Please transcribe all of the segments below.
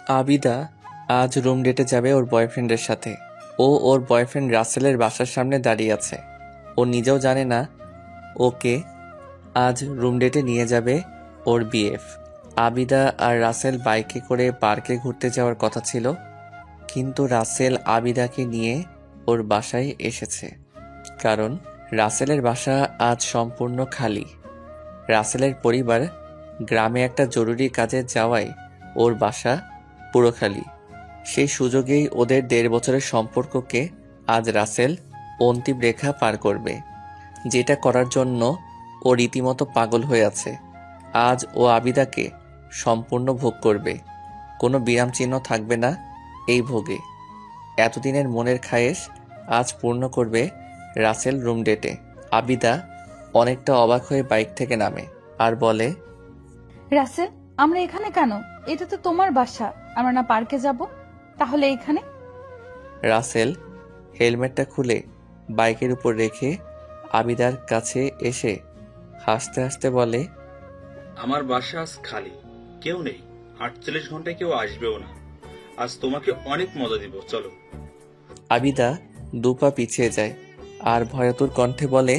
আবিদা আজ রুম ডেটে যাবে ওর বয়ফ্রেন্ডের সাথে। ওর বয়ফ্রেন্ড রাসেলের বাসার সামনে দাঁড়িয়ে আছে। ও নিজেও জানে না ওকে আজ রুম ডেটে নিয়ে যাবে ওর বিএফ। আবিদা আর রাসেল বাইকে করে পার্কে ঘুরতে যাওয়ার কথা ছিল, কিন্তু রাসেল আবিদাকে নিয়ে ওর বাসায় এসেছে, কারণ রাসেলের বাসা আজ সম্পূর্ণ খালি। রাসেলের পরিবার গ্রামে একটা জরুরি কাজে যাওয়ায় ওর বাসা পুরো খালি। সেই সুযোগেই ওদের 1.5 বছরের সম্পর্ককে আজ রাসেল অন্তিম রেখা পার করবে, যেটা করার জন্য ও রীতিমতো পাগল হয়ে আছে। আজ ও আবিদাকে সম্পূর্ণ ভোগ করবে, কোনো বিরাম চিহ্ন থাকবে না এই ভোগে। এতদিনের মনের খায়েশ আজ পূর্ণ করবে রাসেল রুম ডেটে। আবিদা অনেকটা অবাক হয়ে বাইক থেকে নামে আর বলে, রাসেল, আমরা এখানে কেন? এটা তো তোমার বাসা। আমরা না পার্কে যাব? তাহলে এখানে? রাসেল হেলমেটটা খুলে বাইকের উপর রেখে আবিদার কাছে এসে হাসতে হাসতে বলে, আমার বাসা আজ খালি, কেউ নেই। 48 ঘন্টায় কেউ আসবেও না। আজ তোমাকে অনেক মজা দিব, চলো। আবিদা 2 পা পিছিয়ে যায় আর ভয়াতুর কণ্ঠে বলে,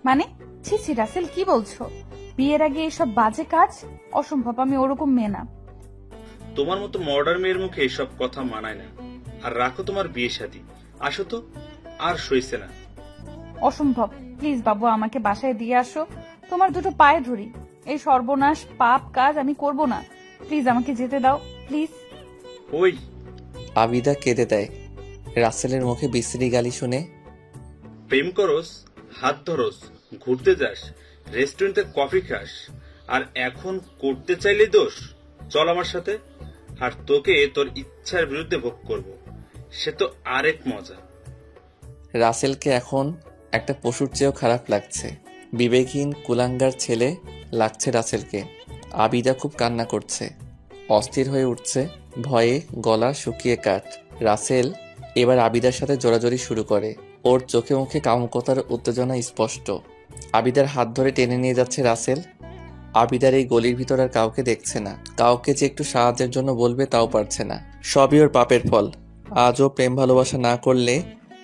মানে? ছি ছি রাসেল, কি বলছো? বিয়ের আগে এসব বাজে কাজ? অসম্ভব, আমি ওরকম মেয়ে না। তোমার মতো মডার্ন মেয়ের মুখে এসব কথা মানায় না। আর রাখো তোমার বিয়ে শাদী, আসো তো। আর সইছে না। অসম্ভব, প্লিজ বাবু, আমাকে বাসায় দিয়ে আসো। তোমার দুটো পায়ে ধরি, এই সর্বনাশ পাপ কাজ আমি করব না। প্লিজ আমাকে যেতে দাও, প্লিজ। ওই আবিদা কেঁদে দেয় রাসেলের মুখে বিশ্রী গালি শুনে। প্রেম করস, হাত ধরস, ঘুরতে যাস, রেস্টুরেন্টে কফি খাস, আর এখন করতে চাইলে দোষ? চল আমার সাথে, আর তোকে তোর ইচ্ছার বিরুদ্ধে ভোগ করব। সে তো আরেক মজা। রাসেলকে এখন একটা পশুর চেয়েও খারাপ লাগছে। বিবেকহীন কুলাঙ্গার ছেলে লাগছে রাসেলকে। আবিদা খুব কান্না করছে, অস্থির হয়ে উঠছে, ভয়ে গলা শুকিয়ে কাঠ। রাসেল এবার আবিদার সাথে জোরাজোরি শুরু করে। ওর চোখে মুখে কামুকতার উত্তেজনা স্পষ্ট। আবিদার হাত ধরে টেনে নিয়ে যাচ্ছে রাসেল। আবিদার এই গলির ভিতর আর কাউকে দেখছে না, কাউকে যে একটু সাহায্যের জন্য বলবে তাও পারছে না। সবই ওর পাপের ফল। আজও প্রেম ভালোবাসা না করলে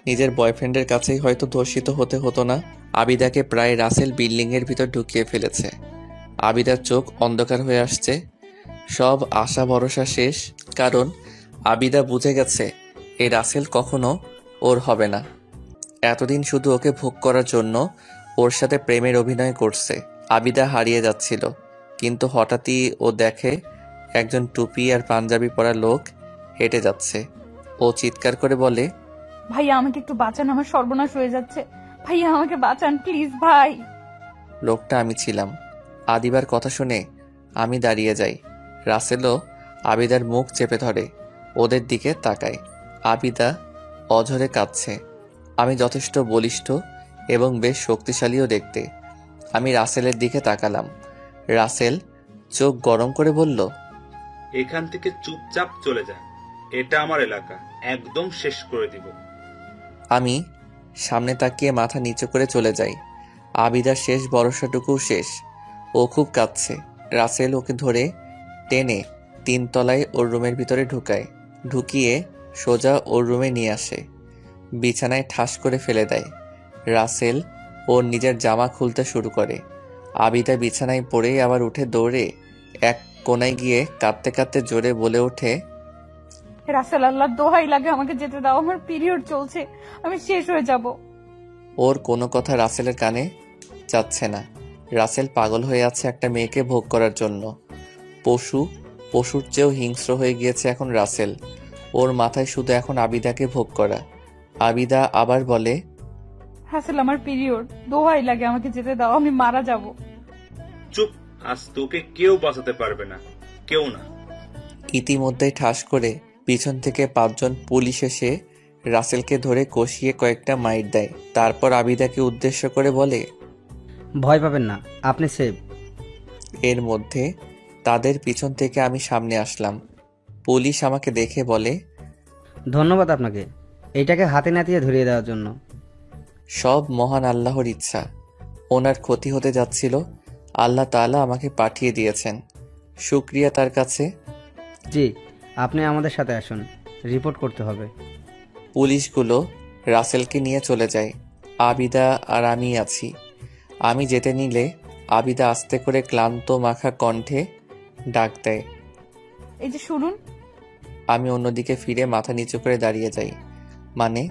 নিজের বয়ফ্রেন্ডের কাছেই হয়তো ধর্ষিত হতে হতো না। আবিদাকে প্রায় রাসেল বিল্ডিংয়ের ভিতর ঢুকিয়ে ফেলেছে। আবিদার চোখ অন্ধকার হয়ে আসছে, সব আশা ভরসা শেষ। কারণ আবিদা বুঝে গেছে এই রাসেল কখনো ওর হবে না। এতদিন শুধু ওকে ভোগ করার জন্য ওর সাথে প্রেমের অভিনয় করছে। আবিদা হারিয়ে যাচ্ছিল, কিন্তু হঠাৎই ও দেখে একজন টুপি আর পাঞ্জাবি পরা লোক হেঁটে যাচ্ছে। ও চিৎকার করে বলে, ভাইয়া আমাকে একটু বাঁচান, আমার সর্বনাশ হয়ে যাচ্ছে। ভাইয়া আমাকে বাঁচান প্লিজ ভাই। লোকটা আমি ছিলাম। আদিবার কথা শুনে আমি দাঁড়িয়ে যাই। রাসেলও আবিদার মুখ চেপে ধরে ওদের দিকে তাকায়। আবিদা অঝরে কাঁদছে। আমি যথেষ্ট বলিষ্ঠ এবং বেশ শক্তিশালীও দেখতে। আমি রাসেলের দিকে তাকালাম। রাসেল চোখ গরম করে বলল, এখান থেকে চুপচাপ চলে যা, এটা আমার এলাকা, একদম শেষ করে দিব। আমি সামনে তাকিয়ে মাথা নিচু করে চলে যাই। আবিদার শেষ ভরসাটুকু শেষ। ও খুব কাঁদছে। রাসেল ওকে ধরে টেনে 3 তলায় ওর রুমের ভিতরে ঢুকায়, ঢুকিয়ে সোজা ওর রুমে নিয়ে আসে, বিছানায় ঠাস করে ফেলে দেয়। রাসেল ওর নিজের জামা খুলতে শুরু করে। আবিদা বিছানায় পড়ে আবার উঠে দৌড়ে এক কোনায় গিয়ে কাঁদতে কাঁদতে জোরে বলে ওঠে, রাসেল, আল্লাহর দোহাই লাগে আমাকে যেতে দাও, আমার পিরিয়ড চলছে, আমি শেষ হয়ে যাব। ওর কোনো কথা রাসেলের কানে যাচ্ছে না। রাসেল পাগল হয়ে আছে একটা মেয়েকে ভোগ করার জন্য। পশুর চেয়েও হিংস্র হয়ে গিয়েছে এখন রাসেল। ওর মাথায় শুধু এখন আবিদাকে ভোগ করা। আবিদা আবার বলে, রাসেল, আমার পিরিয়ড, দোহাই লাগে আমাকে যেতে দাও, আমি মারা যাব। চুপ, আজ তোকে কেউ বাঁচাতে পারবে না, কেউ না। ইতিমধ্যেই ঠাস করে পিছন থেকে 5 জন পুলিশ এসে রাসেলকে ধরে কষিয়ে কয়েকটা মাইর দেয়। তারপর আবিদাকে উদ্দেশ্য করে বলে, ভয় পাবেন না, আপনি সেভ। এর মধ্যে তাদের পিছন থেকে আমি সামনে আসলাম। পুলিশ আমাকে দেখে বলে, ধন্যবাদ আপনাকে এইটাকে হাতে নাতিয়ে ধরিয়ে দেওয়ার জন্য। সব মহান আল্লাহর ইচ্ছা। ওনার ক্ষতি হতে যাচ্ছিল, আল্লাহ তাআলা আমাকে পাঠিয়ে দিয়েছেন। শুকরিয়া তার কাছে। জি, আপনি আমাদের সাথে আসুন, রিপোর্ট করতে হবে। পুলিশগুলো রাসেলকে নিয়ে চলে যায়। আবিদা আর আমি আছি। আমি যেতে নিলে আবিদা আস্তে করে ক্লান্ত মাখা কণ্ঠে ডাক দেয়। এই যে শুনুন। আমি অন্যদিকে ফিরে মাথা নিচু করে দাঁড়িয়ে যাই। মানে,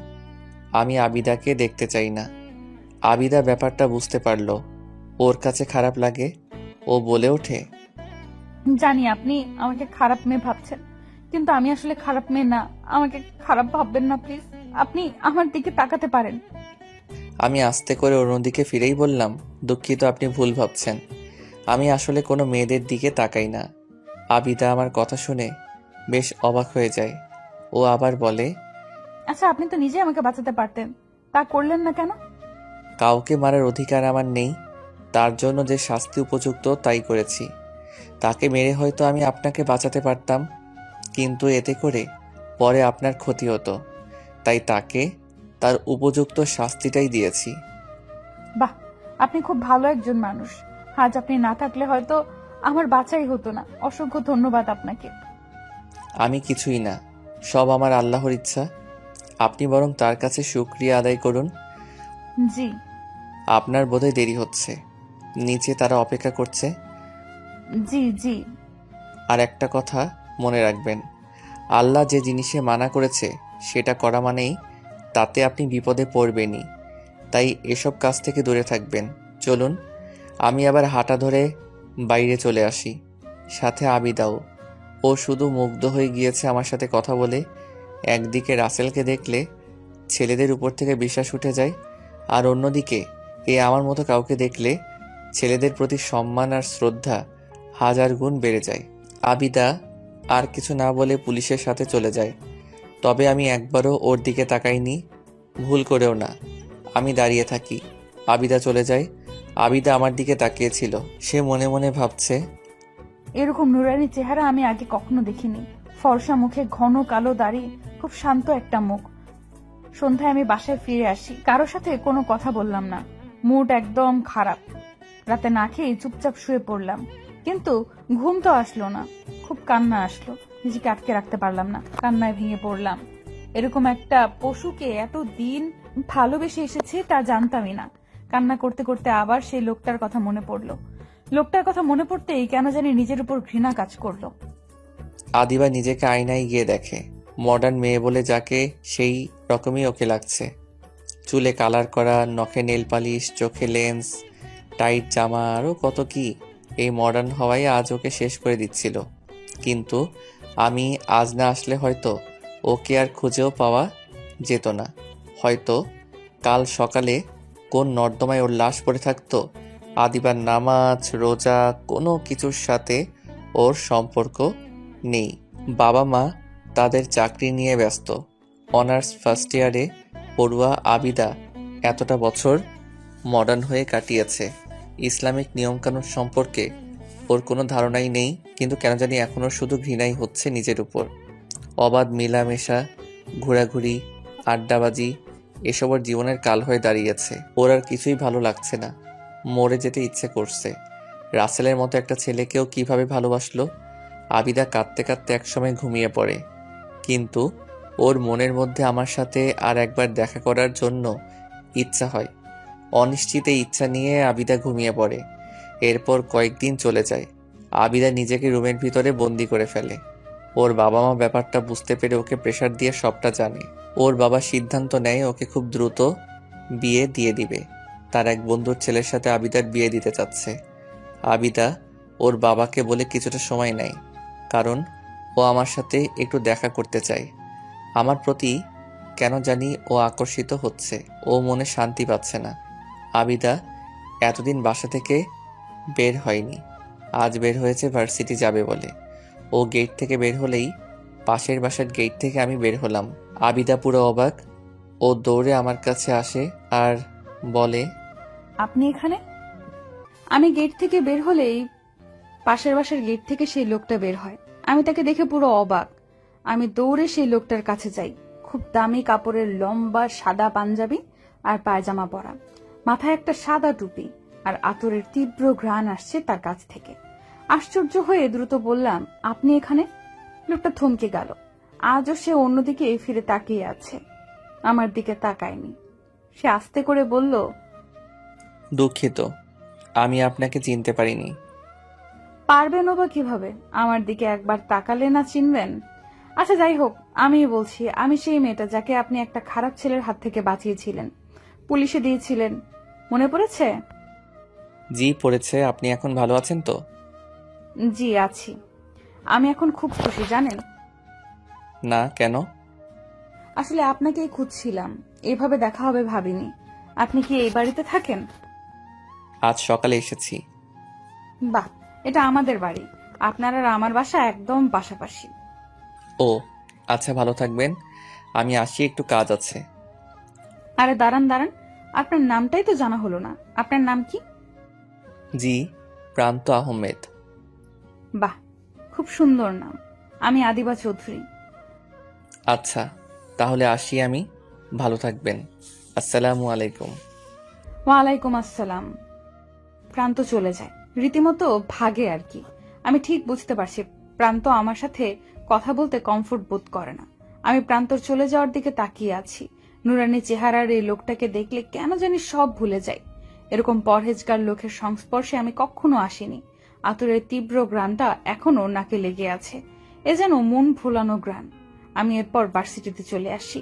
আমি আবিদাকে দেখতে চাই না। আবিদা ব্যাপারটা বুঝতে পারলো। ওর কাছে খারাপ লাগে। ও বলে ওঠে, জানি আপনি আমাকে খারাপ মেয়ে ভাবছেন, কিন্তু আমি আসলে খারাপ মেয়ে না। আমাকে খারাপ ভাববেন না প্লিজ। আপনি আমার দিকে তাকাতে পারেন। আমি আস্তে করে অন্যদিকে ফিরেই বললাম, দুঃখিত, আপনি ভুল ভাবছেন। আমি আসলে কোনো মেয়েদের দিকে তাকাই না। আবিদা আমার কথা শুনে বেশ অবাক হয়ে যায়। ও আবার বলে, আচ্ছা, আপনি তো নিজে আমাকে বাঁচাতে পারতেন, তা করলেন না কেন? কাউকে মারার অধিকার আমার নেই। তার জন্য যে শাস্তি উপযুক্ত তাই করেছি। তাকে মেরে হয়তো আমি আপনাকে বাঁচাতে পারতাম, কিন্তু এতে করে পরে আপনার ক্ষতি হতো। তাই তাকে তার উপযুক্ত শাস্তিটাই দিয়েছি। বাহ, আপনি খুব ভালো একজন মানুষ। আজ আপনি না থাকলে হয়তো আমার বাঁচাই হতো না। অসংখ্য ধন্যবাদ আপনাকে। আমি কিছুই না, সব আমার আল্লাহর ইচ্ছা। আপনি বরং তার কাছে শুকরিয়া আদায় করুন। জি। আপনার বোধহয় দেরি হচ্ছে, নিচে তারা অপেক্ষা করছে। জি জি। আর একটা কথা মনে রাখবেন, আল্লাহ যে জিনিসে মানা করেছে সেটা করা মানেই তাতে আপনি বিপদে পড়বেনই। তাই এসব কাজ থেকে দূরে থাকবেন। চলুন। আমি আবার হাঁটা ধরে বাইরে চলে আসি, সাথে আবিদাও। ও শুধু মুগ্ধ হয়ে গিয়েছে আমার সাথে কথা বলে। একদিকে রাসেলকে দেখলে ছেলেদের উপর থেকে বিশ্বাস উঠে যায়, আর অন্যদিকে আমার মতো কাউকে দেখলে ছেলেদের প্রতি সম্মান আর শ্রদ্ধা হাজার গুণ বেড়ে যায়। আবিদা আর কিছু না বলে পুলিশের সাথে চলে যায়। তবে আমি একবারও ওর দিকে তাকাইনি, ভুল করেও না। আমি দাঁড়িয়ে থাকি। আবিদা চলে যায়। আবিদা আমার দিকে তাকিয়েছিল। সে মনে মনে ভাবছে, এরকম নুরানি চেহারা আমি আগে কখনো দেখিনি। ফর্সা মুখে ঘন কালো দাড়ি, খুব শান্ত একটা মুখ। সন্ধ্যায় আমি বাসায় ফিরে আসি, কারো সাথে কোনো কথা বললাম না। মুড একদম খারাপ। রাতে না খেয়ে চুপচাপ শুয়ে পড়লাম, কিন্তু ঘুম তো আসলো না। খুব কান্না আসলো, নিজেকে আটকে রাখতে পারলাম না, কান্নায় ভেঙে পড়লাম। এরকম একটা পশুকে এত দিন ভালোবেসে এসেছে তা জানতামই না। কান্না করতে করতে আবার সেই লোকটার কথা মনে পড়লো। লোকটার কথা মনে পড়তেই কেন জানি নিজের উপর ঘৃণা কাজ করলো। আদিবা নিজেকে আয়নায় গিয়ে দেখে মডার্ন মেয়ে বলে যাকে, সেই রকমই ওকে লাগছে। চুলে কালার করা, নখে নেল পালিশ, চোখে লেন্স, টাইট জামা, আরও কত কি। এই মডার্ন হওয়াই আজ ওকে শেষ করে দিচ্ছিল। কিন্তু আমি আজ না আসলে হয়তো ওকে আর খুঁজেও পাওয়া যেত না। হয়তো কাল সকালে কোন নর্দমায় ওর লাশ পড়ে থাকতো। আদিবার নামাজ রোজা কোনো কিছুর সাথে ওর সম্পর্ক নেই। বাবা মা তাদের চাকরি নিয়ে ব্যস্ত। অনার্স ফার্স্ট ইয়ারে পড়ুয়া আবিদা এতটা বছর মডার্ন হয়ে কাটিয়েছে। ইসলামিক নিয়মকানুন সম্পর্কে ওর কোনো ধারণাই নেই, কিন্তু কেন জানি এখনও শুধু ঘৃণাই হচ্ছে নিজের উপর। অবাধ মেলামেশা, ঘোরাঘুরি, আড্ডাবাজি, এসব ওর জীবনের কাল হয়ে দাঁড়িয়েছে। ওর আর কিছুই ভালো লাগছে না, মরে যেতে ইচ্ছে করছে। রাসেলের মতো একটা ছেলেকেও কিভাবে ভালোবাসলো। আবিদা কাঁদতে কাঁদতে একসময় ঘুমিয়ে পড়ে, কিন্তু ওর মনের মধ্যে আমার সাথে আর একবার দেখা করার জন্য ইচ্ছা হয়। অনিশ্চিত এই ইচ্ছা নিয়ে আবিদা ঘুমিয়ে পড়ে। এরপর কয়েকদিন চলে যায়। আবিদা নিজেকে রুমের ভিতরে বন্দি করে ফেলে। ওর বাবা মা ব্যাপারটা বুঝতে পেরে ওকে প্রেশার দিয়ে সবটা জানে। ওর বাবা সিদ্ধান্ত নেয় ওকে খুব দ্রুত বিয়ে দিয়ে দিবে। তার এক বন্ধুর ছেলের সাথে আবিদার বিয়ে দিতে চাচ্ছে। আবিদা ওর বাবাকে বলে কিছুটা সময় নেয়, কারণ ও আমার সাথে একটু দেখা করতে চায়। আমার প্রতি কেন জানি ও আকর্ষিত হচ্ছে। ও মনে শান্তি পাচ্ছে না। আবিদা এতদিন বাসা থেকে বের হয়নি, আজ বের হয়েছে ভার্সিটি যাবে বলে। ও গেট থেকে বের হলেই পাশের বাসার গেট থেকে আমি বের হলাম। আবিদা পুরো অবাক। ও দৌড়ে আমার কাছে আসে আর বলে, আপনি এখানে? আমি গেট থেকে বের হলেই পাশের বাসার গেট থেকে সেই লোকটা বের হয়। আমি তাকে দেখে পুরো অবাক। আমি দৌড়ে সেই লোকটার কাছে যাই। খুব দামি কাপড়ের লম্বা সাদা পাঞ্জাবি আর পায়জামা পরা, মাথায় একটা সাদা টুপি, আর আতরের তীব্র ঘ্রাণ আসছে তার কাছ থেকে। আশ্চর্য হয়ে দ্রুত বললাম, আপনি এখানে? লোকটা থমকে গেল। আজও সে অন্যদিকে ফিরে তাকিয়ে আছে, আমার দিকে তাকায়নি। সে আস্তে করে বলল, দুঃখিত, আমি আপনাকে চিনতে পারিনি। পারবেনও বা কিভাবে? আমার দিকে একবার তাকালে না চিনবেন? আচ্ছা যাই হোক, আমি বলছি, আমি সেই মেয়েটা যাকে আপনি একটা খারাপ ছেলের হাত থেকে বাঁচিয়েছিলেন, পুলিশে দিয়েছিলেন, মনে পড়েছে? জি পড়েছে। আপনি এখন ভালো আছেন তো? জি আছি। আমি এখন খুব খুশি, জানেন? না, কেন? আসলে আপনাকেই খুঁজছিলাম, এভাবে দেখা হবে ভাবিনি। আপনি কি এই বাড়িতে থাকেন? আজ সকালে এসেছি। বাহ, এটা আমাদের বাড়ি। আপনার আর আমার বাসা একদম পাশাপাশি। ও আচ্ছা, ভালো থাকবেন। আমি আসি, একটু কাজ আছে। আরে দাঁড়ান দাঁড়ান, আপনার নামটাই তো জানা হলো না। আপনার নাম কি? জি, প্রান্ত আহমেদ। বাহ, খুব সুন্দর নাম। আমি আদিবা চৌধুরী। আচ্ছা, তাহলে আসি আমি। ভালো থাকবেন। আসসালামু আলাইকুম। ওয়ালাইকুম আসসালাম। প্রান্ত চলে যায়, রীতিমতো ভাগে আর কি। আমি ঠিক বুঝতে পারছি প্রান্ত আমার সাথে কথা বলতে কমফোর্ট বোধ করে না। আমি প্রান্তর চলে যাওয়ার দিকে তাকিয়ে আছি। নুরানি চেহারার এই লোকটাকে দেখলে কেন জানি সব ভুলে যাই। এরকম পরহেজগার লোকের সংস্পর্শে আমি কখনো আসিনি। আতরের তীব্র গ্রানটা এখনো নাকে লেগে আছে। এ যেন মন ভোলানো গ্রান। আমি এরপর ভার্সিটিতে চলে আসি।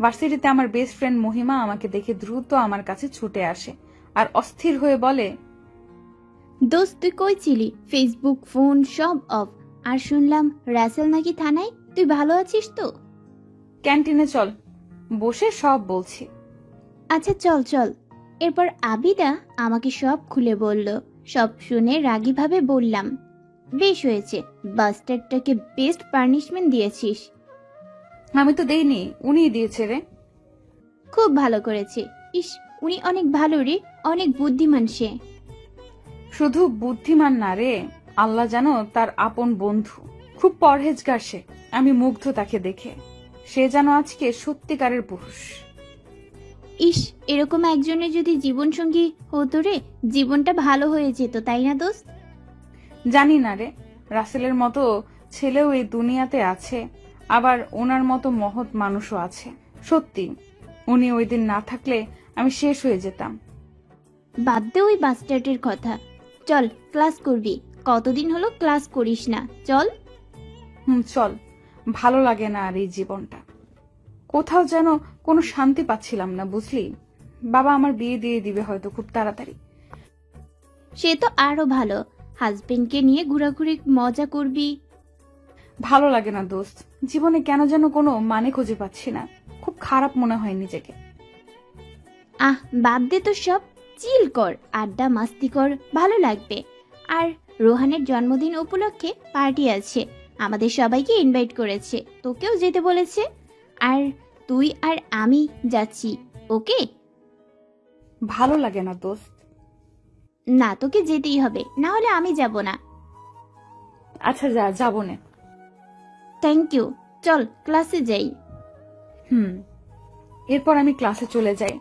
ভার্সিটিতে আমার বেস্ট ফ্রেন্ড মহিমা আমাকে দেখে দ্রুত আমার কাছে ছুটে আসে আর অস্থির হয়ে বলে, দোস্ত তুই কই ছিলি? ফেসবুক, ফোন সব অফ। আর শুনলাম রাসেল নাকি থানায়। তুই ভালো আছিস তো? ক্যান্টিনে চল, বসে সব বলছি। আচ্ছা চল চল। এরপর আবিদা আমাকে সব খুলে বলল। সব শুনে রাগীভাবে বললাম, বেশ হয়েছে, বাস্টারটাকে বেস্ট পানিশমেন্ট দিয়েছিস। আমি তো দেইনি, উনিই দিয়েছে রে। খুব ভালো করেছে। ইস, উনি অনেক ভালো রে, অনেক বুদ্ধিমান সে। শুধু বুদ্ধিমান না রে, আল্লাহ জানো তার আপন বন্ধু। খুব পরহেজগার সে। আমি মুগ্ধ তাকে দেখে। সে যেন আজকে সত্যিকারের পুরুষ। ইস, এরকম একজনের যদি জীবনসঙ্গী হতো রে, জীবনটা ভালো হয়ে যেত, তাই না দোস্ত? জানি না রে, রাসেলের মতো ছেলেও এই দুনিয়াতে আছে, আবার ওনার মতো মহৎ মানুষও আছে। সত্যি, উনি ওই দিন না থাকলে আমি শেষ হয়ে যেতাম। বাদ দে ওই বাস্টার্ডের কথা। চল ক্লাস করবি। কতদিন হলো ক্লাস করিস না, চল। চল। ভালো লাগে না আর এই জীবনটা। কোথাও যেন কোনো শান্তি পাচ্ছিলাম না, বুঝলি? বাবা আমার বিয়ে দিয়ে দিবে হয়তো খুব তাড়াতাড়ি। সে তো আরো ভালো, হাজবেন্ডকে নিয়ে ঘোরাঘুরি মজা করবি। ভালো লাগে না দোস্ত, জীবনে কেন যেন কোনো মানে খুঁজে পাচ্ছি না। খুব খারাপ মনে হয় নিজেকে। আহ বাদ দে তো সব, চিল কর, আড্ডা মাস্তি কর, ভালো লাগবে। আর রোহানের জন্মদিন উপলক্ষে পার্টি আছে, আমাদের সবাইকে ইনভাইট করেছে, তোকেও যেতে বলেছে। আর তুই আর আমি যাচ্ছি, ওকে? ভালো লাগে না দোস্ত। না, তোকে যেতেই হবে, না হলে আমি যাব না। আচ্ছা যা, যাবো না। থ্যাংক ইউ, চল ক্লাসে যাই। এরপর আমি ক্লাসে চলে যাই,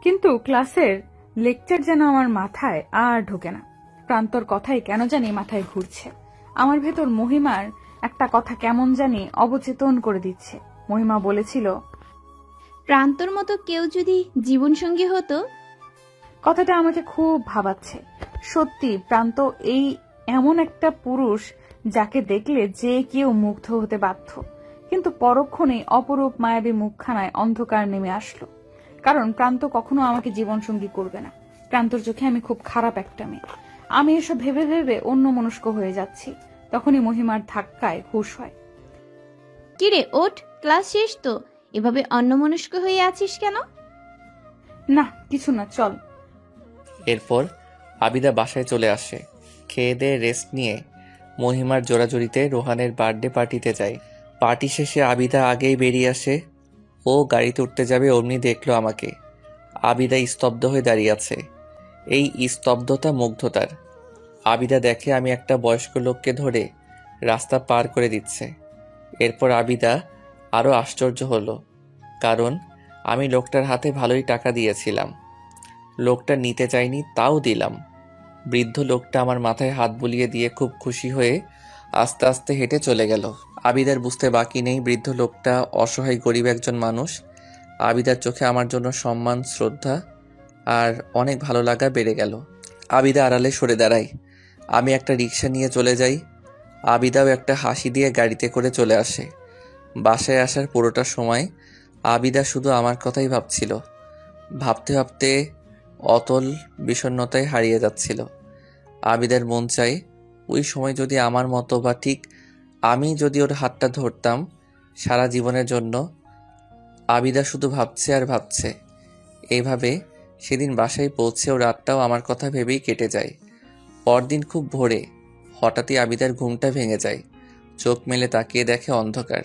কিন্তু ক্লাসের লেকচার যেন আমার মাথায় আর ঢোকে না। প্রান্তর কথাই কেন জানি মাথায় ঘুরছে। আমার ভেতর মহিমার একটা কথা কেমন জানি অবচেতন করে দিচ্ছে। মহিমা বলেছিল, প্রান্তর মতো কেউ যদি জীবনসঙ্গী হতো। কথাটা আমাকে খুব ভাবাচ্ছে। সত্যি প্রান্ত এই এমন একটা পুরুষ যাকে দেখলে যে কেউ মুগ্ধ হতে বাধ্য। কিন্তু পরক্ষণে অপরূপ মায়াবী মুখখানায় অন্ধকার নেমে আসলো। কারণ প্রান্ত কখনো আমাকে জীবনসঙ্গী করবে না। প্রান্তর চোখে আমি খুব খারাপ একটা মেয়ে। আমি এসব ভেবে ভেবে অন্যমনস্ক হয়ে যাচ্ছি। তখনই মহিমার ধাক্কায় হুঁশ হয়। কিরে ওঠ, ক্লাস শেষ তো, এভাবে অন্যমনস্ক হয়ে আছিস কেন? না কিছু না, চল। এরপর আবিদা বাসায় চলে আসে। খেয়ে দিয়ে রেস্ট নিয়ে মহিমার জোড়াজুড়িতে রোহানের বার্থডে পার্টিতে যায়। পার্টি শেষে আবিদা আগেই বেরিয়ে আসে। ও গাড়িতে উঠতে যাবে, অমনি দেখলো আমাকে। আবিদা স্তব্ধ হয়ে দাঁড়িয়ে আছে। এই স্তব্ধতা মুগ্ধতার। আবিদা দেখে আমি একটা বয়স্ক লোককে ধরে রাস্তা পার করে দিচ্ছে। এরপর আবিদা আরও আশ্চর্য হলো, কারণ আমি লোকটার হাতে ভালোই টাকা দিয়েছিলাম। লোকটা নিতে চাইনি, তাও দিলাম। বৃদ্ধ লোকটা আমার মাথায় হাত বুলিয়ে দিয়ে খুব খুশি হয়ে আস্তে আস্তে হেঁটে চলে গেল। আবিদার বুঝতে বাকি নেই বৃদ্ধ লোকটা অসহায় গরিব একজন মানুষ। আবিদার চোখে আমার জন্য সম্মান, শ্রদ্ধা আর অনেক ভালো লাগা বেড়ে গেল। আবিদা আড়ালে সরে দাঁড়ায়। আমি একটা রিক্সা নিয়ে চলে যাই। আবিদাও একটা হাসি দিয়ে গাড়িতে করে চলে আসে। বাসায় আসার পুরোটা সময় আবিদা শুধু আমার কথাই ভাবছিল। ভাবতে ভাবতে অতল বিষণ্ণতায় হারিয়ে যাচ্ছিল। আবিদার মন চাই ওই সময় যদি আমার মতো বা ঠিক আমি যদি ওর হাতটা ধরতাম সারা জীবনের জন্য। আবিদা শুধু ভাবছে আর ভাবছে। এইভাবে সেদিন বাসায় পৌঁছেও রাতটাও আমার কথা ভেবেই কেটে যায়। পরদিন খুব ভোরে হঠাৎই আবিদার ঘুমটা ভেঙে যায়। চোখ মেলে তাকিয়ে দেখে অন্ধকার।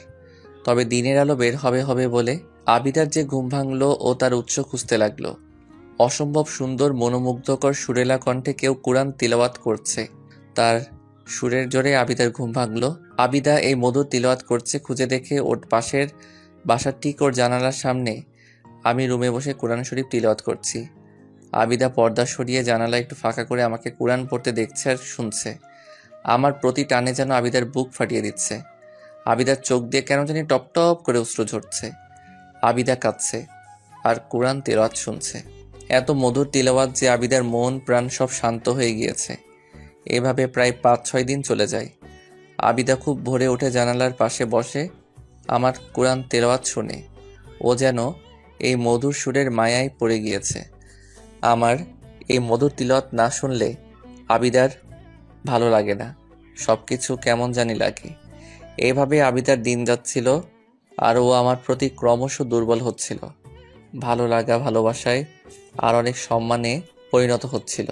তবে দিনের আলো বের হবে হবে বলে আবিদার যে ঘুম ভাঙলো ও তার উৎস খুঁজতে লাগলো। অসম্ভব সুন্দর মনোমুগ্ধকর সুরেলা কণ্ঠে কেউ কুরআন তিলাওয়াত করছে। তার সুরের জোরে আবিদার ঘুম ভাঙলো। আবিদা এই মধুর তিলাওয়াত করছে খুঁজে দেখে ওর পাশের বাসার ঠিক ওর জানালার সামনে আমি রুমে বসে কোরআন শরীফ তিলাওয়াত করছি। আবিদা পর্দা সরিয়ে জানালা একটু ফাঁকা করে আমাকে কোরআন পড়তে দেখছে আর শুনছে। আমার প্রতি টানে যেন আবিদার বুক ফাটিয়ে দিচ্ছে। আবিদার চোখ দিয়ে কেন জানি টপ টপ করে অশ্রু ঝরছে। আবিদা কাঁদছে আর কোরআন তিলাওয়াত শুনছে। এত মধুর তিলাওয়াত যে আবিদার মন প্রাণ সব শান্ত হয়ে গিয়েছে। এভাবে প্রায় 5-6 দিন চলে যায়। আবিদা খুব ভোরে উঠে জানালার পাশে বসে আমার কোরআন তেলাওয়াত শুনে। ও যেন এই মধুর সুরের মায়ায় পড়ে গিয়েছে। আমার এই মধুর তিলাওয়াত না শুনলে আবিদার ভালো লাগে না, সব কিছু কেমন জানি লাগে। এইভাবে আবিদার দিন যাচ্ছিল আর ও আমার প্রতি ক্রমশ দুর্বল হচ্ছিল। ভালো লাগা ভালোবাসায় আর অনেক সম্মানে পরিণত হচ্ছিল।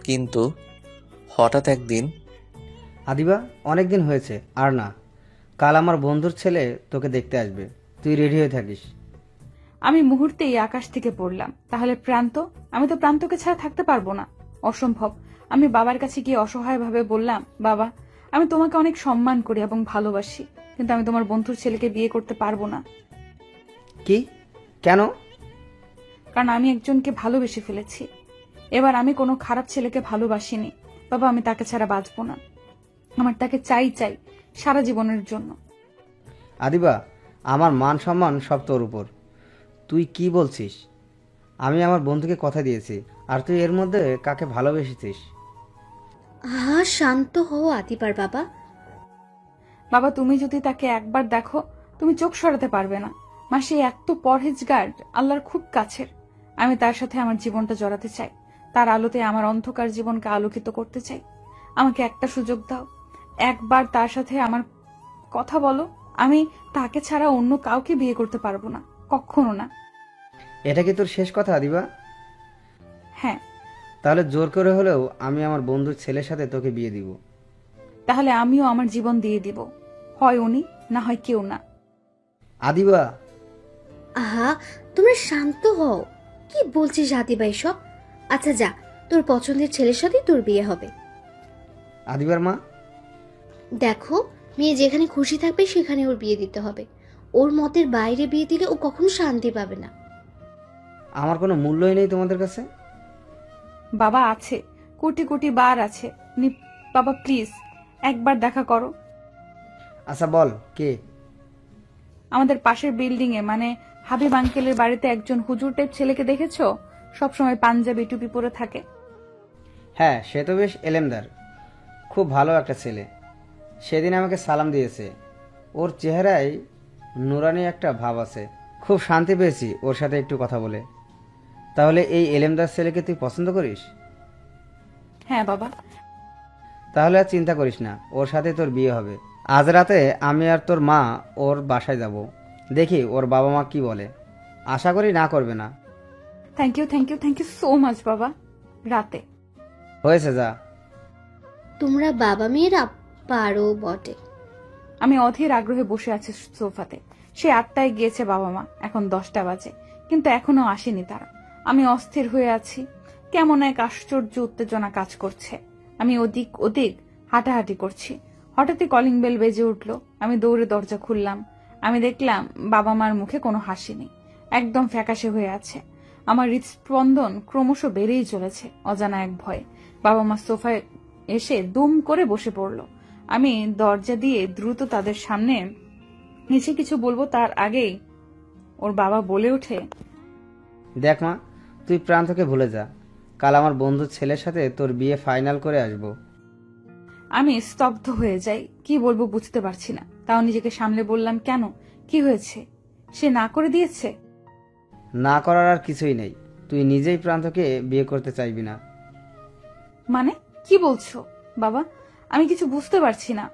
কিন্তু হঠাৎ একদিন আদিবা, অনেক দিন হয়েছে আর না। কাল আমার বন্ধুর ছেলে তোকে দেখতে আসবে, তুই রেডি হয়ে থাকিস। আমি মুহূর্তেই আকাশ থেকে পড়লাম। তাহলে প্রান্ত? আমি তো প্রান্তকে ছাড়া থাকতে পারবো না, অসম্ভব। আমি বাবার কাছে গিয়ে অসহায়ভাবে বললাম, বাবা, আমি তোমাকে অনেক সম্মান করি এবং ভালোবাসি, কিন্তু আমি তোমার বন্ধুর ছেলেকে বিয়ে করতে পারবো না। কি? কেন? কারণ আমি একজনকে ভালোবেসে ফেলেছি। এবার আমি কোনো খারাপ ছেলেকে ভালোবাসিনি। বাবা, আমি তাকে ছাড়া বাঁচবো না। আমার তাকে চাই চাই সারা জীবনের জন্য। আদিবা, আমার মান সম্মান সব তোর উপর। তুই কি বলছিস? আমি আমার বন্ধুকে কথা দিয়েছি, আর তুই এর মধ্যে কাকে ভালোবেসেছিস? শান্ত হও আদিবার বাবা। বাবা, তুমি যদি তাকে একবার দেখো তুমি চোখ সরাতে পারবে না। মাসি এত পরহেজগার, আল্লাহর খুব কাছের। আমি তার সাথে আমার জীবনটা জড়াতে চাই। তার আলোতে আমার অন্ধকার জীবনকে আলোকিত করতে চাই। আমাকে একটা সুযোগ দাও, একবার তার সাথে আমার কথা বলো। আমি তাকে ছাড়া অন্য কাউকে বিয়ে করতে পারবো না, কখনো না। এটা কি তোর শেষ কথা আদিবা? হ্যাঁ। তাহলে জোর করে হলেও আমি আমার বন্ধুর ছেলের সাথে তোকে বিয়ে দিব। তাহলে আমিও আমার জীবন দিয়ে দিব, হয় উনি না হয় কেউ না। আদিবা, আহা, তোমরা শান্ত হও। কি বলছিস আদিবা এসব? আচ্ছা যা, তোর পছন্দের ছেলের সাথে তোর বিয়ে হবে। আদিবার মা, দেখো, মেয়ে যেখানে খুশি থাকবে সেখানে ওর বিয়ে দিতে হবে। ওর মতের বাইরে বিয়ে দিলে ও কখনো শান্তি পাবে না। আমার কোনো মূল্যই নেই তোমাদের কাছে? বাবা আছে, কোটি কোটি বার আছে। বাবা প্লিজ একবার দেখা করো। আচ্ছা বল, কে? আমাদের পাশের বিল্ডিং এ, মানে হাবিব আঙ্কেলের বাড়িতে একজন হুজুর টাইপ ছেলেকে দেখেছো? সবসময় পাঞ্জাবি টুপি পরে থাকে। হ্যাঁ, সে তো বেশ এলেমদার, খুব ভালো একটা ছেলে। সেদিন আমাকে সালাম দিয়েছে। ওর চেহারায় নুরানি একটা ভাব আছে। খুব শান্তি পেয়েছি ওর সাথে একটু কথা বলে। তাহলে এই এলেমদার ছেলেকে তুই পছন্দ করিস? হ্যাঁ বাবা। তাহলে আর চিন্তা করিস না, ওর সাথে তোর বিয়ে হবে। আজ রাতে আমি আর তোর মা ওর বাসায় যাব, দেখি ওর বাবা মা কি বলে। আশা করি না করবে না। Thank you thank you thank you so much বাবা। রাতে হয়েছে, যা। তোমরা বাবা মেয়েরা পারো বটে। আমি অধীর আগ্রহে বসে আছি সোফাতে। সে 8টায় গিয়েছে বাবা মা, এখন 10টা বাজে, কিন্তু এখনো আসেনি তারা। আমি অস্থির হয়ে আছি, কেমন এক আশ্চর্য উত্তেজনা কাজ করছে। আমি ওদিক ওদিক হাঁটাহাঁটি করছি। হঠাৎই কলিং বেল বেজে উঠল। আমি দৌড়ে দরজা খুললাম। আমি দেখলাম বাবা মার মুখে কোনো হাসি নেই, একদম ফ্যাকাশে হয়ে আছে। আমার হৃদস্পন্দন ক্রমশ বেড়েই চলেছে অজানা এক ভয়ে। বাবা মা সোফায় এসে দুম করে বসে পড়ল। আমি দরজা দিয়ে দ্রুত তাদের সামনে এসে কিছু বলবো তার আগেই ওর বাবা বলে ওঠে, দেখ মা, তুই প্রান্তকে ভুলে যা। কাল আমার বন্ধুর ছেলের সাথে তোর বিয়ে ফাইনাল করে আসবো। আমি স্তব্ধ হয়ে যাই, কি বলবো বুঝতে পারছি না। তাও নিজেকে সামলে বললাম, কেন, কি হয়েছে? সে না করে দিয়েছে? না করার আর কিছুই নেই, তুই নিজেই প্রান্তকে বিয়ে করতে চাইবি না। মানে কি বলছো বাবা? আমি কিছু বুঝতে পারছি না।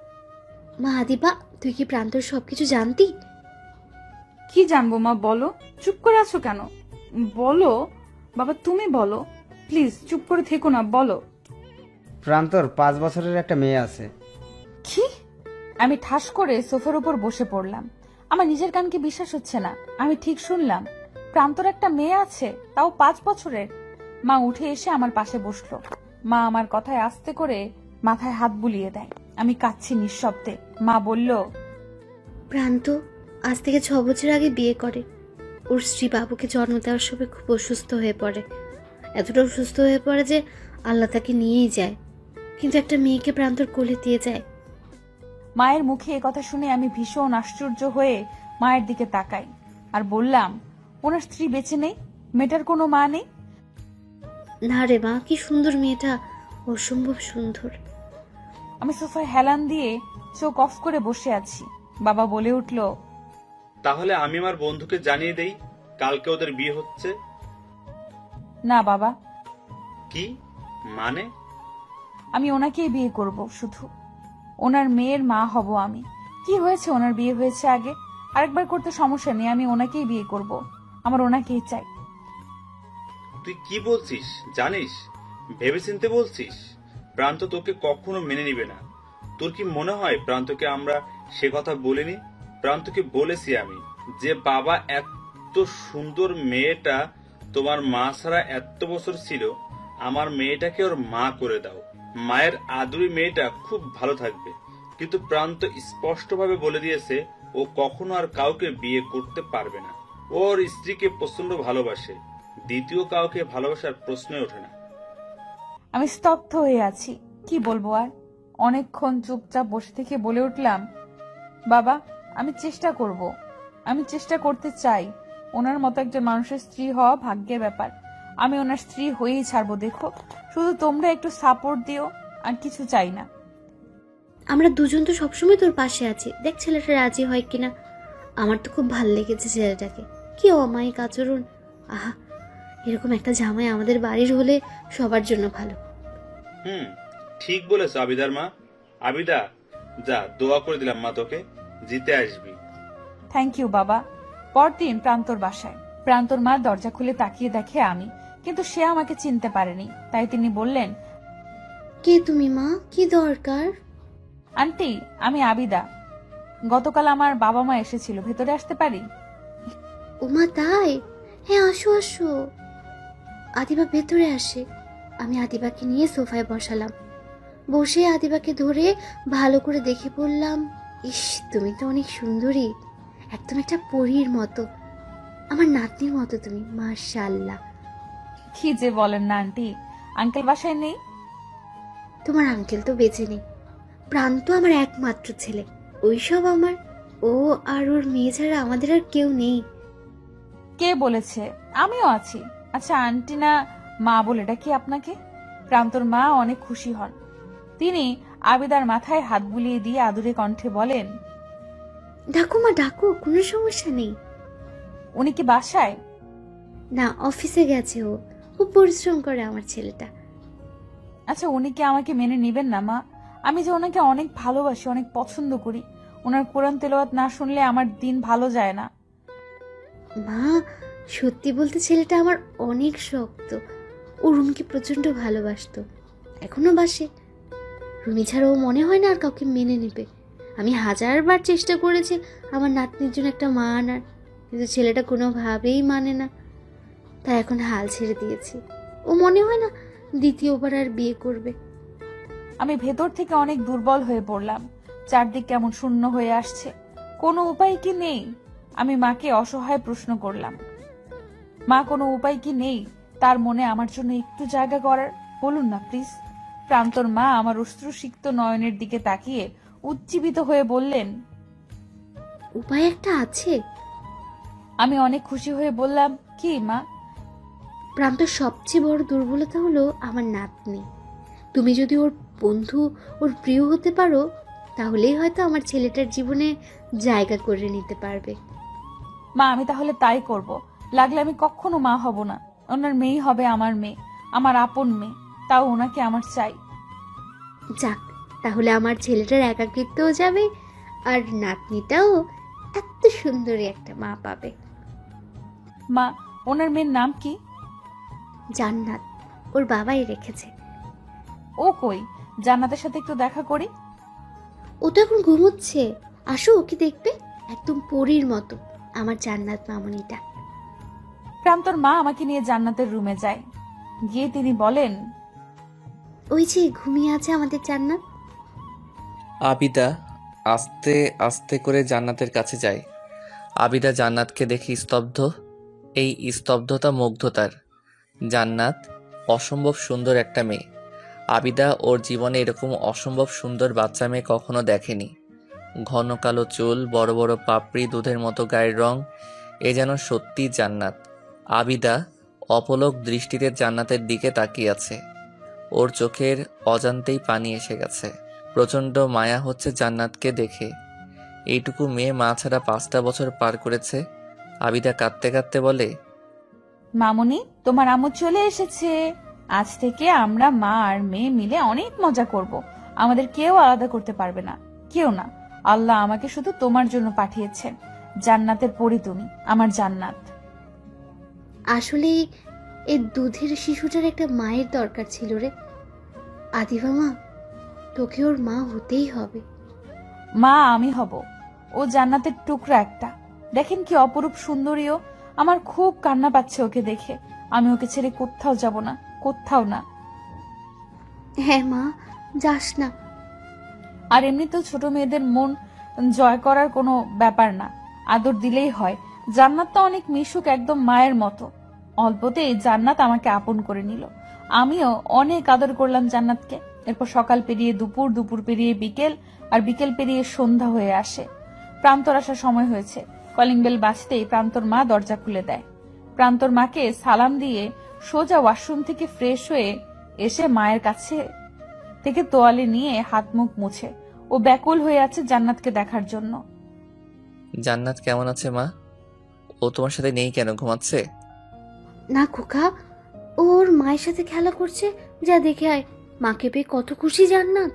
মা আদিবা, তুই কি প্রান্তর সবকিছু জানতি? কি জানবো মা, বলো। চুপ করে আছো কেন? বলো বাবা, তুমি বলো প্লিজ, চুপ করে থেকো না, বলো। প্রান্তর 5 বছরের একটা মেয়ে আছে। কি? আমি ঠাস করে সোফার উপর বসে পড়লাম। আমার নিজের কানকে বিশ্বাস হচ্ছে না। আমি ঠিক শুনলাম? প্রান্তর একটা মেয়ে আছে, তাও 5 বছরের? মা উঠে এসে আমার পাশে বসলো। মা আমার কথায় আস্তে করে মাথায় হাত বুলিয়ে দেয়। আমি কাঁদছি নিঃশব্দে। মা বলল, প্রান্ত আজ থেকে 6 বছর আগে বিয়ে করে। ওর স্ত্রী বাবুকে জন্ম দেওয়ার সময় খুব অসুস্থ হয়ে পড়ে। এতটা অসুস্থ হয়ে পড়ে যে আল্লাহ তাকে নিয়েই যায়, কিন্তু একটা মেয়েকে প্রান্তর কোলে দিয়ে যায়। মায়ের মুখে এ কথা শুনে আমি ভীষণ আশ্চর্য হয়ে মায়ের দিকে তাকাই আর বললাম, ওনার স্ত্রী বেঁচে নেই? মেয়েটার কোনো মা নেই? না রে মা, কি সুন্দর মেয়েটা, অসম্ভব সুন্দর। আমি সোফায় হেলান দিয়ে চোখ অফ করে বসে আছি। বাবা বলে উঠল, তাহলে আমি আমার বন্ধুকে জানিয়ে দেই কালকে ওদের বিয়ে হচ্ছে। না বাবা, কি মানে? আমি ওনাকেই বিয়ে করব, শুধু ওনার মেয়ের মা হব আমি। কি হয়েছে, ওনার বিয়ে হয়েছে আগে, আরেকবার করতে সমস্যা নেই। আমি ওনাকেই বিয়ে করব, আমার ওনাকেই চাই। তুই কি বলছিস জানিস? ভেবেচিন্তে বলছিস? প্রান্ত তোকে কখনো মেনে নিবে না। তোর কি মনে হয় প্রান্তকে আমরা সে কথা বলিনি? প্রান্তকে বলেছি আমি যে বাবা, এত সুন্দর মেয়েটা তোমার মা ছাড়া এত বছর ছিল, আমার মেয়েটাকে ওর মা করে দাও। মায়ের আদুরি মেয়েটা খুব ভালো থাকবে। কিন্তু প্রান্ত স্পষ্টভাবে বলে দিয়েছে ও কখনো আর কাউকে বিয়ে করতে পারবে না। ওর স্ত্রীকে প্রচন্ড ভালোবাসে, দ্বিতীয় কাউকে ভালোবাসার প্রশ্নই ওঠে না। আমি স্তব্ধ হয়ে আছি, কি বলবো আর। অনেকক্ষণ চুপচাপ বসে থেকে বলে উঠলাম, বাবা আমি চেষ্টা করব, আমি চেষ্টা করতে চাই। ওনার মতো একজন মানুষের স্ত্রী হওয়া ভাগ্যের ব্যাপার। আমি ওনার স্ত্রী হয়েই ছাড়বো, দেখো। শুধু তোমরা একটু সাপোর্ট দিও, আর কিছু চাই না। আমরা দুজন তো সবসময় তোর পাশে আছি, দেখ ছেলেটা রাজি হয় কিনা। আমার তো খুব ভাল লেগেছে ছেলেটাকে, কি অমায়িক আচরণ। আহা, এরকম একটা জামাই আমাদের বাড়ির হলে সবার জন্য ভালো। ঠিক বলেছ আবিদার মা। আবিদা, যা, দোয়া করে দিলাম মা তোকে, জিতে আসবি। থ্যাংক ইউ বাবা। পরদিন প্রান্তর বাসায়। প্রান্তর মা দরজা খুলে তাকিয়ে দেখে আমি, কিন্তু সে আমাকে চিনতে পারেনি। তাই তিনি বললেন, কে তুমি মা, কি দরকার? আন্টি আমি আবিদা। গতকাল আমার বাবা মা এসেছিল, ভেতরে আসতে পারি? ওমা তাই? হ্যাঁ আসো আসো। আদিবা ভেতরে আসে। আমি আদিবাকে নিয়ে সোফায় বসালাম। বসে আদিবাকে ধরে ভালো করে দেখে বললাম, ইস তুমি তো অনেক সুন্দরী, একদম একটা পরীর মতো, আমার নাতনির মতো তুমি, মাশাআল্লাহ। কি যে বলেন না আন্টি, আঙ্কেল বাসায় নেই? তোমার আঙ্কেল তো বেঁচে নেই। প্রান্ত আমার একমাত্র ছেলে, ওইসব আমার, ও আর ওর মেয়ে ছাড়া আমাদের আর কেউ নেই। কে বলেছে? আমিও আছি। আচ্ছা আন্টি না মা বলে ডাকি আপনাকে? প্রান্তর মা অনেক খুশি হন। তিনি আবিদার মাথায় হাত বুলিয়ে দিয়ে আদুরে কণ্ঠে বলেন, ডাকো মা ডাকো, কোনো সমস্যা নেই। উনি কি বাসায়? না, অফিসে গেছে ও, খুব পরিশ্রম করে আমার ছেলেটা। আচ্ছা উনি কি আমাকে মেনে নিবেন না মা? আমি যে ওনাকে অনেক ভালোবাসি, অনেক পছন্দ করি। ওনার কোরআন তেলাওয়াত না শুনলে আমার দিন ভালো যায় না। মা সত্যি বলতে ছেলেটা আমার অনেক শক্ত। ও রুমকে প্রচন্ড ভালোবাসতো, এখনো বাসে। রুমি ছাড়া ও মনে হয় না আর কাউকে মেনে নেবে। আমি 1000বার চেষ্টা করেছি আমার নাতনির জন্য একটা মা আনার, কিন্তু ছেলেটা কোনোভাবেই মানে না। তাই এখন হাল ছেড়ে দিয়েছি। ও মনে হয় না দ্বিতীয়বার আর বিয়ে করবে। আমি ভেতর থেকে অনেক দুর্বল হয়ে পড়লাম। চারদিক কেমন শূন্য হয়ে আসছে। কোনো উপায় কি নেই? আমি মাকে অসহায় প্রশ্ন করলাম, মা কোনো উপায় কি নেই তার মনে আমার জন্য একটু জায়গা করার? বলুন না প্লিজ। প্রান্তর মা আমার অশ্রুসিক্ত নয়নের দিকে তাকিয়ে উজ্জীবিত হয়ে বললেন। উপায় একটা আছে। আমি অনেক খুশি হয়ে বললাম, কি মা? প্রান্তর সবচেয়ে বড় দুর্বলতা হলো আমার নাতনি। তুমি যদি ওর বন্ধু, ওর প্রিয় হতে পারো, তাহলেই হয়তো আমার ছেলেটার জীবনে জায়গা করে নিতে পারবে। মা, আমি তাহলে তাই করব। লাগলে আমি কখনো মা হব না, ওনার মেয়েই হবে আমার মেয়ে, আমার আপন মেয়ে। তাও ওনাকে আমার চাই। যাক, তাহলে আমার ছেলেটার একাকিত্বও যাবে, আর নাতনিটাও এত সুন্দরী একটা মা পাবে। মা, ওনার মেয়ের নাম কি? জান্নাত, ওর বাবাই রেখেছে। ও কই? জান্নাতের সাথে একটু দেখা করি। ও তো এখন ঘুমোচ্ছে, আসো ওকে দেখবে, একদম পরীর মতো আমার জান্নাত মামনিটা। প্রান্তর মা আমাকে নিয়ে জান্নাতের রুমে যায়। গিয়ে তিনি বলেন, ওই যে ঘুমিয়ে আছে আমাদের জান্নাত। আবিদা আস্তে আস্তে করে জান্নাতের কাছে যায়। আবিদা জান্নাতকে দেখে স্তব্ধ। এই স্তব্ধতা মুগ্ধতার। জান্নাত অসম্ভব সুন্দর একটা মেয়ে। আবিদা ওর জীবনে এরকম অসম্ভব সুন্দর বাচ্চা মেয়ে কখনো দেখেনি। ঘন কালো চুল, বড় বড় পাপড়ি, দুধের মতো গায়ের রং, এ যেন সত্যি জান্নাত। আবিদা অপলক দৃষ্টিতে জান্নাতের দিকে তাকিয়ে আছে। ওর চোখের অজান্তেই পানি এসে গেছে। প্রচণ্ড মায়া হচ্ছে জান্নাতকে দেখে। এইটুকু মেয়ে মা ছাড়া 5টা বছর পার করেছে। আবিদা কাঁদতে কাঁদতে বলে, মামুনি, তোমার আম্মু চলে এসেছে। আজ থেকে আমরা মা আর মেয়ে মিলে অনেক মজা করব। আমাদের কেউ আলাদা করতে পারবে না, কেউ না। আল্লাহ আমাকে শুধু তোমার জন্য পাঠিয়েছেন। জান্নাতের পরি তুমি, আমার জান্নাত। আসলে এই দুধের শিশুটার একটা মায়ের দরকার ছিল রে আদিবা মা, তোকে ওর মা হতেই হবে। মা আমি হব। ও জান্নাতের টুকরা একটা। দেখেন কি অপরূপ সুন্দরীও। আমার খুব কান্না পাচ্ছে ওকে দেখে। আমি ওকে ছেড়ে কোথাও যাব না, কোথাও না। হ্যাঁ মা, যাস না। আর এমনিতেও ছোট মেয়েদের মন জয় করার কোনো ব্যাপার না, আদর দিলেই হয়। জান্নাত তো অনেক মিশুক, একদম মায়ের মতো। অল্পতেই জান্নাত আমাকে আপন করে নিল। আমিও অনেক আদর করলাম জান্নাতকে। এরপর সকাল পেরিয়ে দুপুর, দুপুর পেরিয়ে বিকেল, আর বিকেল পেরিয়ে সন্ধ্যা হয়ে আসে। প্রান্তর আসার সময় হয়েছে। কলিং বেল বাজতেই প্রান্তর মা দরজা খুলে দেয়। প্রান্তর মাকে সালাম দিয়ে সোজা ওয়াশরুম থেকে ফ্রেশ হয়ে এসে মায়ের কাছে থেকে তোয়ালে নিয়ে হাত মুখ মুছে ও ব্যাকুল হয়ে আছে জান্নাতকে দেখার জন্য। জান্নাত কেমন আছে মা? ও তোমার সাথে নেই কেন? ঘুমাচ্ছে? না খোকা, ওর মায়ের সাথে খেলা করছে, যা দেখে আয়। মাকে পেয়ে কত খুশি জান্নাত।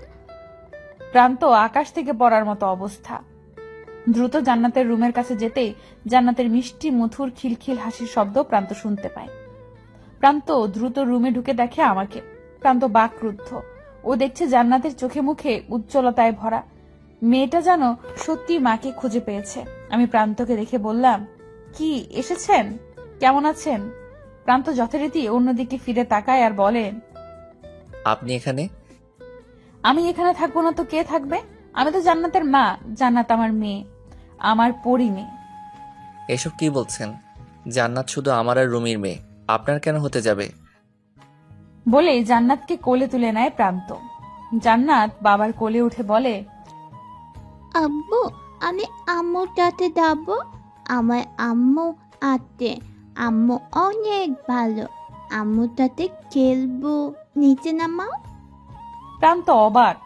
প্রান্ত আকাশ থেকে পড়ার মতো অবস্থা। দ্রুত জান্নাতের রুমের কাছে যেতেই জান্নাতের মিষ্টি মধুর খিলখিল হাসির শব্দ প্রান্ত শুনতে পায়। প্রান্ত দ্রুত রুমে ঢুকে দেখে আমাকে। প্রান্ত বাকরুদ্ধ। ও দেখছে জান্নাতের চোখে মুখে উজ্জ্বলতায় ভরা। মেয়েটা যেন সত্যি মাকে খুঁজে পেয়েছে। আমি প্রান্তকে দেখে বললাম, কি এসেছেন? কেমন আছেন? প্রান্ত যথারীতি অন্যদিকে ফিরে তাকায় আর বলে, আপনি এখানে? আমি এখানে থাকবো না তো কে থাকবে? আমি তো জান্নাতের মা, জান্নাত আমার মেয়ে, আমার পরি মেয়ে। এসব কি বলছেন? জান্নাত শুধু আমার আর রুমির মেয়ে, আপনার কেন হতে যাবে? বলে জান্নাতকে কোলে তুলে নেয় প্রান্ত। জান্নাত বাবার কোলে উঠে বলে, আব্বু, আমি আম্মুর সাথে যাবো। আমার আম্মু আছে, আম্মু অনেক ভালো। আম্মুর সাথে খেলবো। নিচে নামাও। প্রান্ত অবাক।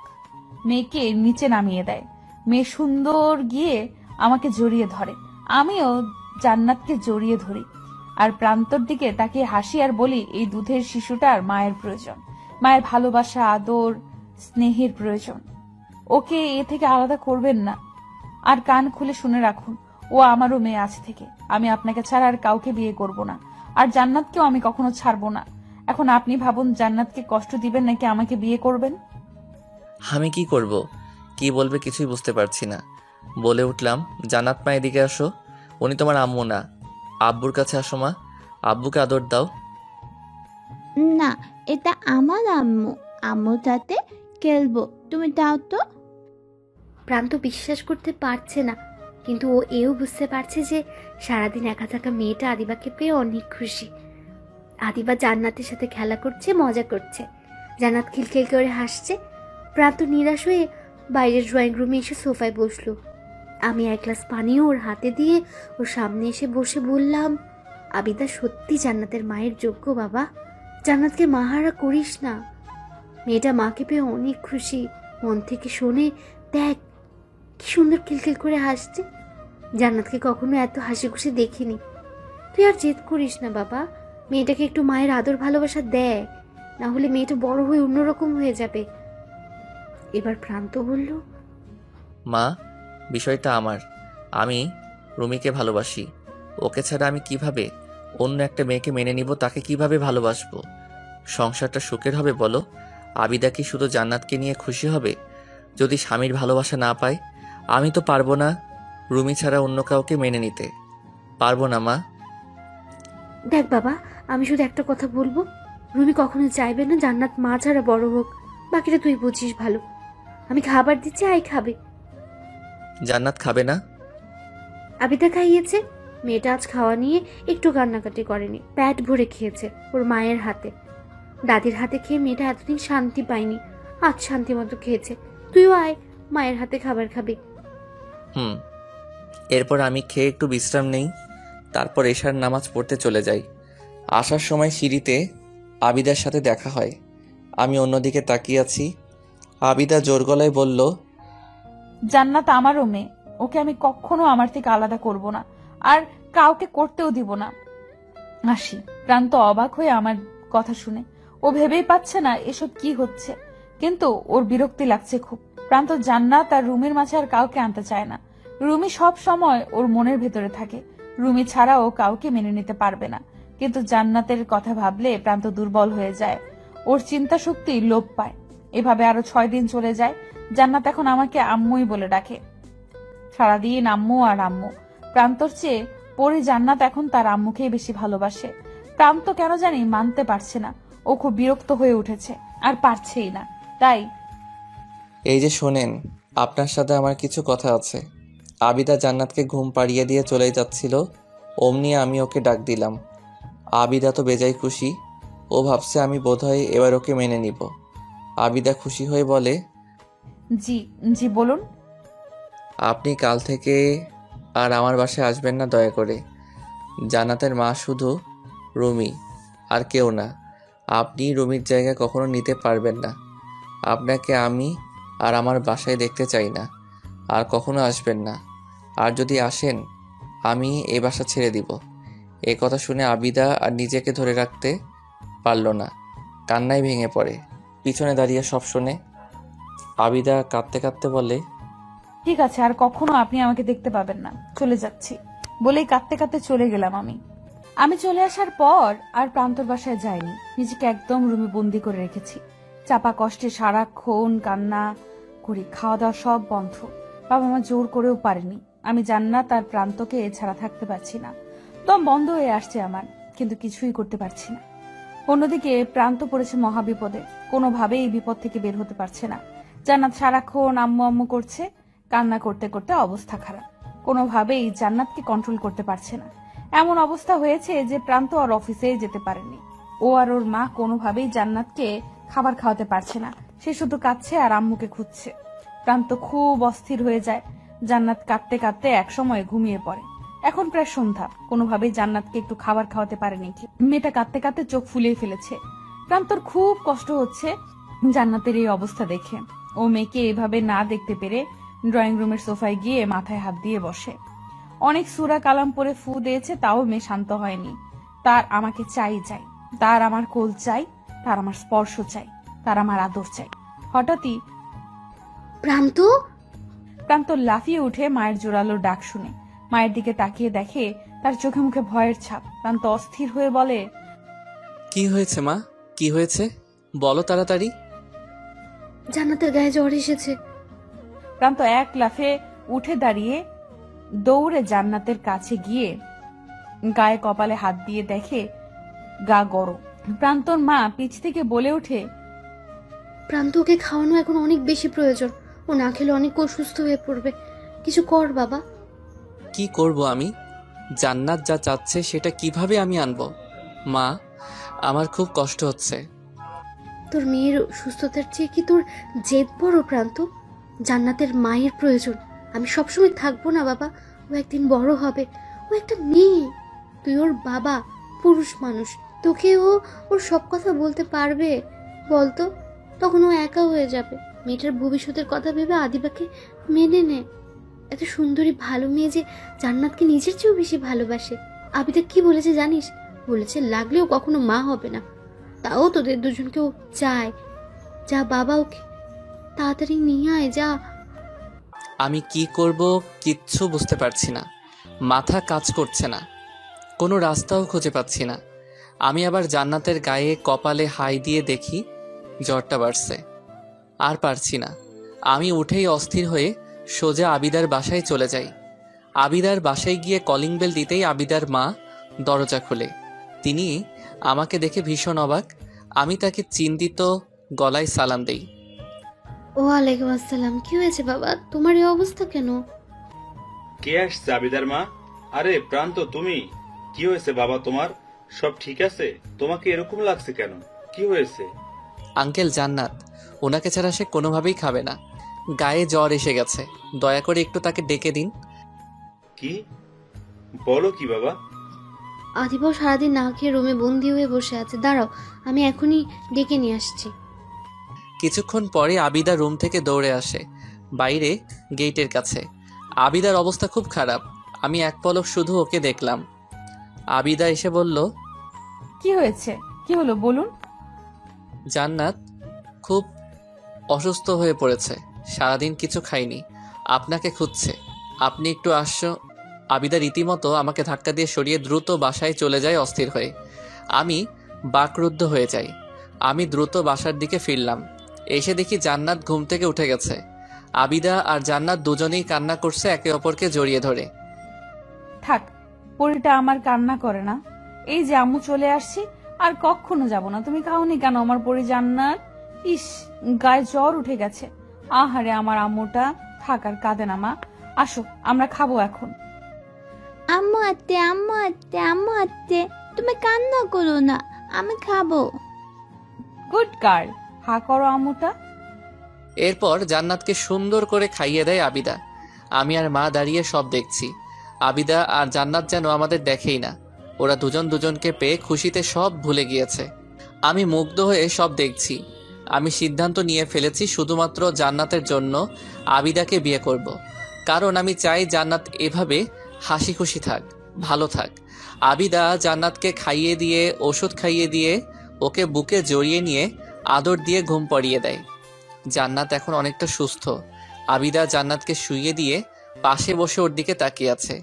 মেয়েকে নিচে নামিয়ে দেয়। মেয়ে সুন্দর গিয়ে আমাকে জড়িয়ে ধরে। আমিও জান্নাতকে জড়িয়ে ধরি আর প্রান্তর দিকে তাকিয়ে হাসি আর বলি, এই দুধের শিশুটার মায়ের প্রয়োজন, মায়ের ভালোবাসা, আদর, স্নেহের প্রয়োজন। ওকে এ থেকে আলাদা করবেন না। আর কান খুলে শুনে রাখুন, ও আমারও মেয়ে আজ থেকে। আমি আপনাকে ছাড়া আর কাউকে বিয়ে করব না, আর জান্নাতকেও আমি কখনো ছাড়বো না। এখন আপনি ভাবুন, জান্নাতকে কষ্ট দিবেন নাকি আমাকে বিয়ে করবেন? আমি কি করব? কি বলবে কিছুই বুঝতে পারছি না। বলে উঠলাম, জান্নাত মা এদিকে আসো। উনি তোমার আম্মু না। আব্বুর কাছে আসো মা, আব্বুকে আদর দাও। না, এটা আমার আম্মু। আম্মুর সাথে খেলবো। তুমি দাও তো। প্রান্ত বিশ্বাস করতে পারছে না, কিন্তু ও এও বুঝতে পারছে যে সারাদিন একা থাকা মেয়েটা আদিবাকে পেয়ে অনেক খুশি। আদিবা জান্নাতের সাথে খেলা করছে, মজা করছে। জান্নাত খিলখিল করে হাসছে। প্রান্ত নিরাশ হয়ে বাইরের ড্রয়িং রুমে এসে সোফায় বসলো। আমি এক গ্লাস পানিও ওর হাতে দিয়ে ওর সামনে এসে বসে বললাম, আবিদা সত্যি জান্নাতের মায়ের যোগ্য বাবা, জান্নাতকে মাহারা করিস না। মেয়েটা মাকে পেয়ে অনেক খুশি, মন থেকে শোনে। দেখ কি সুন্দর খিলখিল করে হাসছে, জান্নাতকে কখনো এত হাসি খুশি দেখিনি। তুই আর জেদ করিস না বাবা, মেয়েটাকে একটু মায়ের আদর ভালোবাসা দেয়, না হলে মেয়েটা বড় হয়ে অন্যরকম হয়ে যাবে। এবার প্রান্ত বলল, মা, বিষয়টা আমার। আমি রুমিকে ভালোবাসি। ওকে ছাড়া আমি কিভাবে অন্য একটা মেয়েকে মেনে নিব? তাকে কিভাবে ভালোবাসবো? সংসারটা সুখের হবে বলো? আবিদা কি শুধু জান্নাতকে নিয়ে খুশি হবে যদি স্বামীর ভালোবাসা না পায়? আমি তো পারবো না রুমি ছাড়া অন্য কাউকে মেনে নিতে। পারবো না মা। দেখ বাবা, আমি শুধু একটা কথা বলবো, রুমি কখনো চাইবে না জান্নাত মা ছাড়া বড় হোক। বাকিটা তুই বুঝিস ভালো। আমি খাবার দিচ্ছি, আয় খাবে। জান্নাত খাবে না? আবিদা খাইয়েছে। মেয়েটা আজ খাওয়া নিয়ে একটু কান্নাকাটি করেনি, পেট ভরে খেয়েছে ওর মায়ের হাতে। দাদির হাতে খেয়ে মেয়েটা এতদিন শান্তি পায়নি, আজ শান্তি মতো খেয়েছে। তুইও আয়, মায়ের হাতে খাবার খাবি। এরপর আমি খেয়ে একটু বিশ্রাম নেই, তারপর এশার নামাজ পড়তে চলে যাই। আসার সময় সিঁড়িতে আবিদার সাথে দেখা হয়। আমি অন্যদিকে তাকিয়ে আছি। আবিদা জোর গলায় বলল, জান্নাত আমারও মেয়ে, ওকে আমি কখনো আমার থেকে আলাদা করব না, আর কাউকে করতেও দিব না। আসি। প্রান্ত অবাক হয়ে আমার কথা শুনে। ও ভেবেই পাচ্ছে না এসব কি হচ্ছে, কিন্তু ওর বিরক্তি লাগছে খুব। প্রান্ত জান্নাত আর রুমির মাঝে আর কাউকে আনতে চায় না। রুমি সব সময় ওর মনের ভেতরে থাকে। রুমি ছাড়া ও কাউকে মেনে নিতে পারবে না। কিন্তু জান্নাতের কথা ভাবলে প্রান্ত দুর্বল হয়ে যায়, ওর চিন্তা শক্তি লোপ পায়। এভাবে আরো 6 দিন চলে যায়। জান্নাত এখন আমাকে আম্মুই বলে ডাকে। সারাদিন আম্মু আর আম্মু। প্রান্তর চেয়ে পরে জান্নাত এখন তার আম্মুকেই বেশি ভালোবাসে। প্রান্ত কেন জানি মানতে পারছে না। ও খুব বিরক্ত হয়ে উঠেছে, আর পারছেই না। তাই এই যে শোনেন, আপনার সাথে আমার কিছু কথা আছে। আবিদা জান্নাতকে ঘুম পাড়িয়ে দিয়ে চলে যাচ্ছিল, অমনি আমি ওকে ডাক দিলাম। আবিদা তো বেজায় খুশি। ও ভাবছে আমি বোধহয় এবার ওকে মেনে নিব। আবিদা খুশি হয়ে বলে, জি জি বলুন। আপনি কাল থেকে আর আমার বাসায় আসবেন না দয়া করে। জান্নাতের মা শুধু রুমি, আর কেউ না। আপনি রুমির জায়গা কখনো নিতে পারবেন না। আপনাকে আমি আর আমার বাসায় দেখতে চাই না। আর কখনো আসবেন না। আর যদি আসেন আমি এই বাসা ছেড়ে দিব। এ কথা শুনে আবিদা আর নিজেকে ধরে রাখতে পারল না, কান্নায় ভেঙে পড়ে। পিছনে দাঁড়িয়ে সব শুনে আবিদা কাঁদতে কাঁদতে বলে, ঠিক আছে, আর কখনো আপনি আমাকে দেখতে পাবেন না, চলে যাচ্ছি বলেই কাঁদতে কাঁদতে চলে গেলাম। আমি চলে আসার পর আর প্রান্তর বাসায় যাইনি। নিজেকে একদম রুমে বন্দি করে রেখেছি। চাপা কষ্টে সারাক্ষণ কান্না করি, খাওয়া দাওয়া সব বন্ধ। বাবা মা জোর করেও পারেনি। আমি জান্নাত আর প্রান্তকে ছাড়া থাকতে পারছি না। দম বন্ধ হয়ে আসছে আমার, কিন্তু কিছুই করতে পারছি না। অন্যদিকে প্রান্ত পড়েছে মহাবিপদে, কোনোভাবেই এই বিপদ থেকে বের হতে পারছে না। জান্নাত সারাক্ষণ আম্মু আম্মু করছে, কান্না করতে করতে অবস্থা খারাপ। কোনোভাবেই জান্নাতকে কন্ট্রোল করতে পারছে না। এমন অবস্থা হয়েছে যে প্রান্ত আর অফিসে যেতে পারেনি। ও আর ওর মা কোনোভাবেই জান্নাতকে খাবার খাওয়াতে পারছে না। সে শুধু কাঁদছে আর আম্মুকে খুঁজছে। প্রান্ত খুব অস্থির হয়ে যায়। জান্নাত কাঁদতে কাঁদতে একসময় ঘুমিয়ে পড়ে। এখন প্রায় সন্ধ্যা, কোনোভাবেই জান্নাতকে একটু খাবার খাওয়াতে পারেনি। মেয়েটা কাঁদতে কাঁদতে চোখ ফুলিয়ে ফেলেছে। প্রান্তর খুব কষ্ট হচ্ছে জান্নাতের এই অবস্থা দেখে। ও মেয়েকে এভাবে না দেখতে পেরে ড্রয়িং রুমের সোফায় গিয়ে মাথায় হাত দিয়ে বসে। অনেক সূরা কালাম পরে ফু দিয়েছে, তাও মেয়ে শান্ত হয়নি। তার আমাকে চাই, তার আমার কোল চাই, তার আমার স্পর্শ চাই, তার আমার আদর চাই। হঠাৎই প্রান্ত লাফিয়ে উঠে মায়ের জোরালো ডাক শুনে মায়ের দিকে তাকিয়ে দেখে তার চোখে মুখে ভয়ের ছাপ। প্রান্ত অস্থির হয়ে বলে, কি হয়েছে মা? কি হয়েছে বলো তাড়াতাড়ি। জান্নাতের গায়ে জ্বর এসেছে। প্রান্ত এক লাফে উঠে দাঁড়িয়ে দৌড়ে জান্নাতের কাছে গিয়ে গায়ে কপালে হাত দিয়ে দেখে গা গরম। প্রান্তর মা পিছ থেকে বলে ওঠে, প্রান্তকে খাওয়ানো এখন অনেক বেশি প্রয়োজন, ও না খেলে অনেক অসুস্থ হয়ে পড়বে। কিছু কর বাবা। কি করব আমি? জান্নাত যা চাচ্ছে সেটা কিভাবে আমি আনবো? মা, আমার খুব কষ্ট হচ্ছে। তোর মেয়ের সুস্থতার চেয়ে কি তোর জেদ বড় প্রান্ত? জান্নাতের মায়ের প্রয়োজন। আমি সবসময় থাকবো না বাবা, ও একদিন বড় হবে, ও একটা মেয়ে, তুই ওর বাবা, পুরুষ মানুষ, তোকে ওর সব কথা বলতে পারবে বলতো? তখন ও একা হয়ে যাবে। মেয়েটার ভবিষ্যতের কথা ভেবে আদিবাকে মেনে নে। এত সুন্দরী ভালো মেয়ে যে জান্নাতকে নিজের চেয়েও বেশি ভালোবাসে। আবিদা কি বলেছে জানিস? বলেছে লাগলেও কখনো মা হবে না, তাও তোদের দুজনকেও চায়। যা বাবা, ওকে তাড়াতাড়ি নিয়ে আয়, যা। আমি কি করব কিচ্ছু বুঝতে পারছি না, মাথা কাজ করছে না, কোনো রাস্তাও খুঁজে পাচ্ছি না। আমি আবার জান্নাতের গায়ে কপালে হাই দিয়ে দেখি জ্বরটা বাড়ছে। আর পারছি না, আমি উঠেই অস্থির হয়ে সোজা আবিদার বাসায় চলে যাই। আবিদার বাসায় গিয়ে কলিং বেল দিতেই আবিদার মা দরজা খোলে। তিনি আমাকে দেখে ভীষণ অবাক। আমি তাকে চিন্তিত গলায় সালাম দেই। ওয়ালাইকুম আসসালাম। কি হয়েছে বাবা, তোমার এই অবস্থা কেন? কে আসছে? আবিদার মা। আরে প্রান্ত, তুমি? কি হয়েছে বাবা তোমার? সব ঠিক আছে? তোমাকে এরকম লাগছে কেন? কি হয়েছে? আঙ্কেল জান্নাত, ওনাকে ছাড়া সে কোনোভাবেই খাবে না, গায়ে জ্বর এসে গেছে, দয়া করে একটু তাকে ডেকে দিন। কি বলো কি বাবা? আদিবাও সারাদিন না খেয়ে রুমে বন্দি হয়ে বসে আছে। দাঁড়াও, আমি এখনই ডেকে নিয়ে আসছি। কিছুক্ষণ পরে আবিদা রুম থেকে দৌড়ে আসে বাইরে গেটের কাছে। আবিদার অবস্থা খুব খারাপ। আমি এক পলক শুধু ওকে দেখলাম। আবিদা এসে বলল, কি হয়েছে? কি হলো বলুন। জান্নাত খুব অসুস্থ হয়ে পড়েছে, সারাদিন কিছু খাইনি, আপনাকে খুঁজছে, আপনি একটু আসো। আবিদা রীতিমতো আমাকে ধাক্কা দিয়ে সরিয়ে দ্রুত বাসায় চলে যায় অস্থির হয়ে। আমি বাকরুদ্ধ হয়ে যাই। আমি দ্রুত বাসার দিকে ফিরলাম। এসে দেখি জান্নাত ঘুম থেকে উঠে গেছে। আবিদা আর জান্নাত দুজনেই কান্না করছে একে অপরকে জড়িয়ে ধরে। থাক, পরিটা আমার কান্না করে না। এই যে আম্মু চলে আসছি, আর কখনো যাব না। তুমি খাওনি কেন আমার পরি জান্নাত? ইস, গায়ে জ্বর উঠে গেছে। আহারে আমার আম্মুটা। থাক আর কাঁদে না মা, আসো আমরা খাবো এখন। আম্মু আত্তে, আম্মু আত্তে, আম্মু আত্তে, তুমি কান্না করো না, আমি খাবো। গুড গার্ল, হা করো আম্মুটা। এরপর জান্নাতকে সুন্দর করে খাইয়ে দেয় আবিদা। আমি আর মা দাঁড়িয়ে সব দেখছি। আবিদা আর জান্নাত যেন আমাদের দেখেই না। ওরা দুজন দুজনকে পেয়ে খুশিতে সব ভুলে গিয়েছে। আমি মুগ্ধ হয়ে সব দেখছি। আমি সিদ্ধান্ত নিয়ে ফেলেছি শুধুমাত্র জান্নাতের জন্য আবিদাকে বিয়ে করব। কারণ আমি চাই জান্নাত এভাবে হাসি খুশি থাক, ভালো থাক। আবিদা জান্নাতকে খাইয়ে দিয়ে, ওষুধ খাইয়ে দিয়ে, ওকে বুকে জড়িয়ে নিয়ে আদর দিয়ে ঘুম পাড়িয়ে দেয়। জান্নাত এখন অনেকটা সুস্থ। আবিদা জান্নাতকে শুইয়ে দিয়ে পাশে বসে ওর দিকে তাকিয়ে আছে।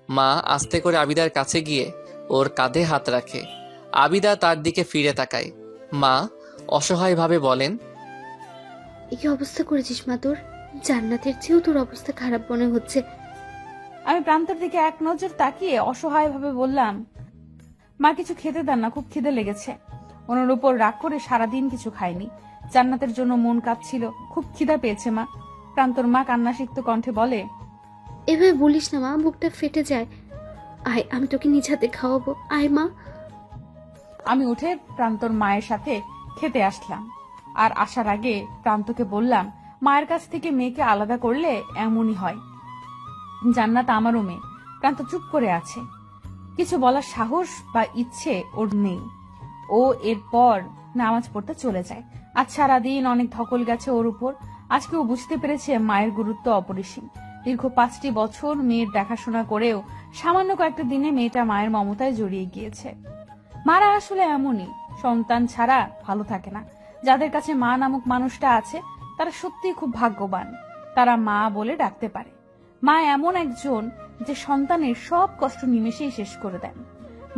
মা আস্তে করে আবিদার কাছে গিয়ে ওর কাঁধে হাত রাখে। আবিদা তার দিকে ফিরে তাকায়। মা অসহায়ভাবে বলেন, কি অবস্থা করেছিস মা তোর? জান্নাতের চেয়েও তোর অবস্থা খারাপ মনে হচ্ছে। আমি প্রান্তের দিকে এক নজর তাকিয়ে অসহায় ভাবে বললাম, মা কিছু খেতে দেন না, খুব খিদে লেগেছে। ওনার উপর রাগ করে সারাদিন কিছু খাইনি। জান্নাতের জন্য মন কাঁপছিল, খুব খিদা পেয়েছে মা। প্রান্তর মা কান্নাসিক্ত কণ্ঠে বলে, এভাবে বলিস না মা, বুকটা ফেটে যায়। আয়, আমি তোকে নিজ হাতে খাওয়াবো, আয় মা। আমি উঠে প্রান্তর মায়ের সাথে খেতে আসলাম। আর আসার আগে প্রান্তকে বললাম, মায়ের কাছ থেকে মেয়েকে আলাদা করলে এমনই হয়। জান্নাত আমারও মেয়ে। প্রান্ত চুপ করে আছে, কিছু বলার সাহস বা ইচ্ছে ওর নেই। ও এরপর নামাজ পড়তে চলে যায়। আজ সারাদিন অনেক ধকল গেছে ওর উপর। আজকে ও বুঝতে পেরেছে মায়ের গুরুত্ব অপরিসীম। দীর্ঘ 5টি বছর মেয়ের দেখাশোনা করেও সামান্য কয়েকটা দিনে মেয়েটা মায়ের মমতায় জড়িয়ে গিয়েছে। মারা আসলে এমনই, সন্তান ছাড়া ভালো থাকে না। যাদের কাছে মা নামক মানুষটা আছে তারা সত্যিই খুব ভাগ্যবান। তারা মা বলে ডাকতে পারে। মা এমন একজন যে সন্তানের সব কষ্ট নিমেষেই শেষ করে দেন।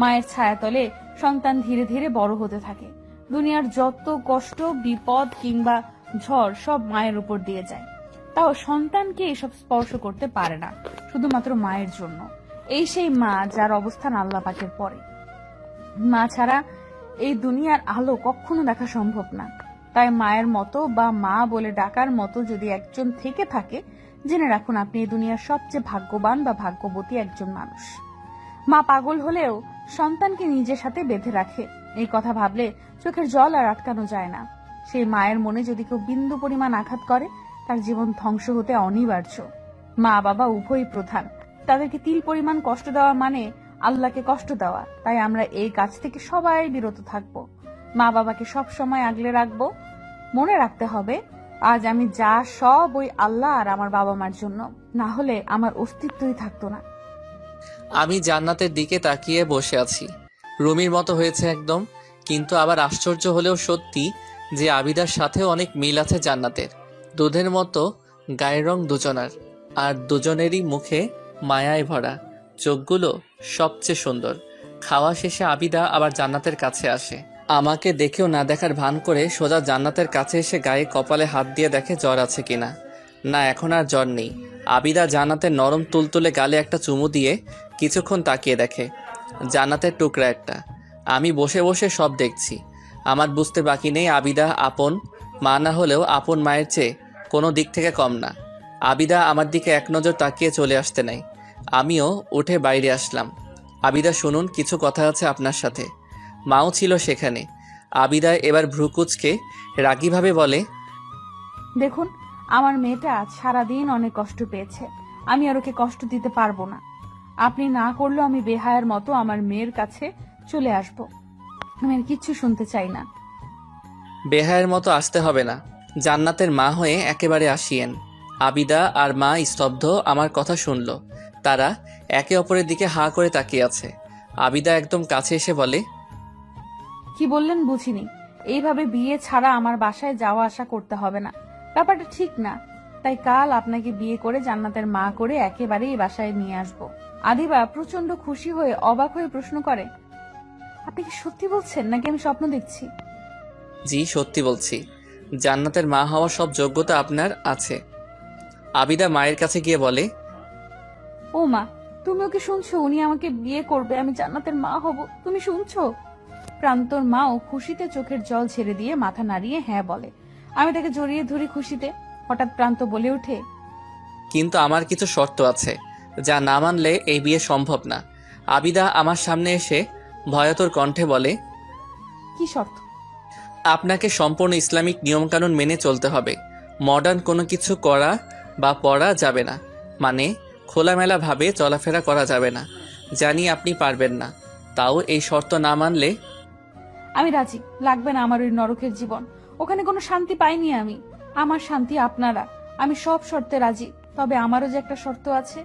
মায়ের ছায়াতলে সন্তান ধীরে ধীরে বড় হতে থাকে। দুনিয়ার যত কষ্ট, বিপদ কিংবা ঝড় সব মায়ের উপর দিয়ে যায়। তাও সন্তানকে এসব স্পর্শ করতে পারে না, শুধুমাত্র মায়ের জন্য। এই সেই মা যার অবস্থান আল্লাহ পাকের পরে। মা ছাড়া এই দুনিয়ার আলো কখনো দেখা সম্ভব না। তাই মায়ের মতো বা মা বলে ডাকার মতো যদি একজন থেকে থাকে, জেনে রাখুন আপনি এই দুনিয়ার সবচেয়ে ভাগ্যবান বা ভাগ্যবতী একজন মানুষ। মা পাগল হলেও সন্তানকে নিজের সাথে বেঁধে রাখে। এই কথা ভাবলে চোখের জল আর আটকানো যায় না। সেই মায়ের মনে যদি কেউ বিন্দু পরিমাণ আঘাত করে, তার জীবন ধ্বংস হতে অনিবার্য। মা বাবা উভয়ই প্রধান, তাদেরকে তিল পরিমাণ কষ্ট দেওয়া মানে আল্লাহকে কষ্ট দেওয়া। তাই আমরা এই কাজ থেকে সবাই বিরত থাকব। মা বাবাকে সব সময় আগলে রাখবো। মনে রাখতে হবে, আজ আমি যা সব ওই আল্লাহ আর আমার বাবা মার জন্য, না হলে আমার অস্তিত্বই থাকতো না। আমি জান্নাতের দিকে তাকিয়ে বসে আছি। রুমির মতো হয়েছে একদম, কিন্তু আবার আশ্চর্য হলেও সত্যি যে আবিদার সাথেও অনেক মিল আছে জান্নাতের। দুধের মতো গায়ের রং দুজনার, আর দুজনেরই মুখে মায়ায় ভরা, চোখগুলো সবচেয়ে সুন্দর। খাওয়া শেষে আবিদা আবার জান্নাতের কাছে আসে। আমাকে দেখেও না দেখার ভান করে সোজা জান্নাতের কাছে এসে গায়ে কপালে হাত দিয়ে দেখে জ্বর আছে কিনা। না, এখন আর জ্বর নেই। আবিদা জান্নাতের নরম তুলতুলে গালে একটা চুমু দিয়ে কিছুক্ষণ তাকিয়ে দেখে। জান্নাতের টুকরা একটা। আমি বসে বসে সব দেখছি। আমার বুঝতে বাকি নেই আবিদা আপন মা না হলেও আপন মায়ের চেয়ে কোনো দিক থেকে কম না। আবিদা আমার দিকে এক নজর তাকিয়ে চলে আসতে নাই। আমিও উঠে বাইরে আসলাম। আবিদা শুনুন, কিছু কথা আছে আপনার সাথে। মাও ছিল সেখানে। আবিদা এবার ভ্রুকুচকে রাগীভাবে বলে, দেখুন, আমার মেয়েটা আজ সারাদিন অনেক কষ্ট পেয়েছে। আমি আর ওকে কষ্ট দিতে পারবো না। আপনি না করলেও আমি বেহায়ার মতো আমার মেয়ের কাছে চলে আসব। আমি আর কিচ্ছু শুনতে চাই না। বেহায়ের মতো আসতে হবে না, জান্নাতের মা হয়ে একেবারে আসিয়েন। আবিদা আর মা স্তব্ধ আমার কথা শুনল। তারা একে অপরের দিকে হাঁ করে তাকিয়ে আছে। আবিদা একদম কাছে এসে বলে, কি বললেন বুঝিনি। এইভাবে বিয়ে ছাড়া আমার বাসায় যাওয়া আসা করতে হবে না, ব্যাপারটা ঠিক না। তাই কাল আপনাকে বিয়ে করে জান্নাতের মা করে একেবারে এই বাসায় নিয়ে আসবো। আদিবা প্রচন্ড খুশি হয়ে অবাক হয়ে প্রশ্ন করে, আপনি কি সত্যি বলছেন নাকি আমি স্বপ্ন দেখছি? জি, সত্যি বলছি। জান্নাতের মা হওয়ার সব যোগ্যতা আপনার আছে। আবিদা মায়ের কাছে গিয়ে বলে, ও মা, তুমি ওকে শুনছো? উনি আমাকে বিয়ে করবে, আমি জান্নাতের মা হব, তুমি শুনছো? প্রান্তর মাও খুশিতে চোখের জল ছেড়ে দিয়ে মাথা নাড়িয়ে হ্যাঁ বলে। আমি তাকে জড়িয়ে ধরি খুশিতে। হঠাৎ প্রান্ত বলে ওঠে, কিন্তু আমার কিছু শর্ত আছে, যা না মানলে এই বিয়ে সম্ভব না। আবিদা আমার সামনে এসে ভয়াতুর কণ্ঠে বলে, কি শর্ত? আপনাকে সম্পূর্ণ ইসলামিক নিয়মকানুন মেনে চলতে হবে। মডার্ন কোনো কিছু করা বা পড়া যাবে না, মানে খোলামেলাভাবে চলাফেরা করা যাবে না। জানি আপনি পারবেন না, তাও এই শর্ত না মানলে। আমি রাজি, লাগবে না আমার ওই নরকের জীবন। ওখানে কোনো শান্তি পাইনি আমি। আমার শান্তি আপনারা। আমি সব শর্তে রাজি, তবে আমারও যে একটা শর্ত আছে।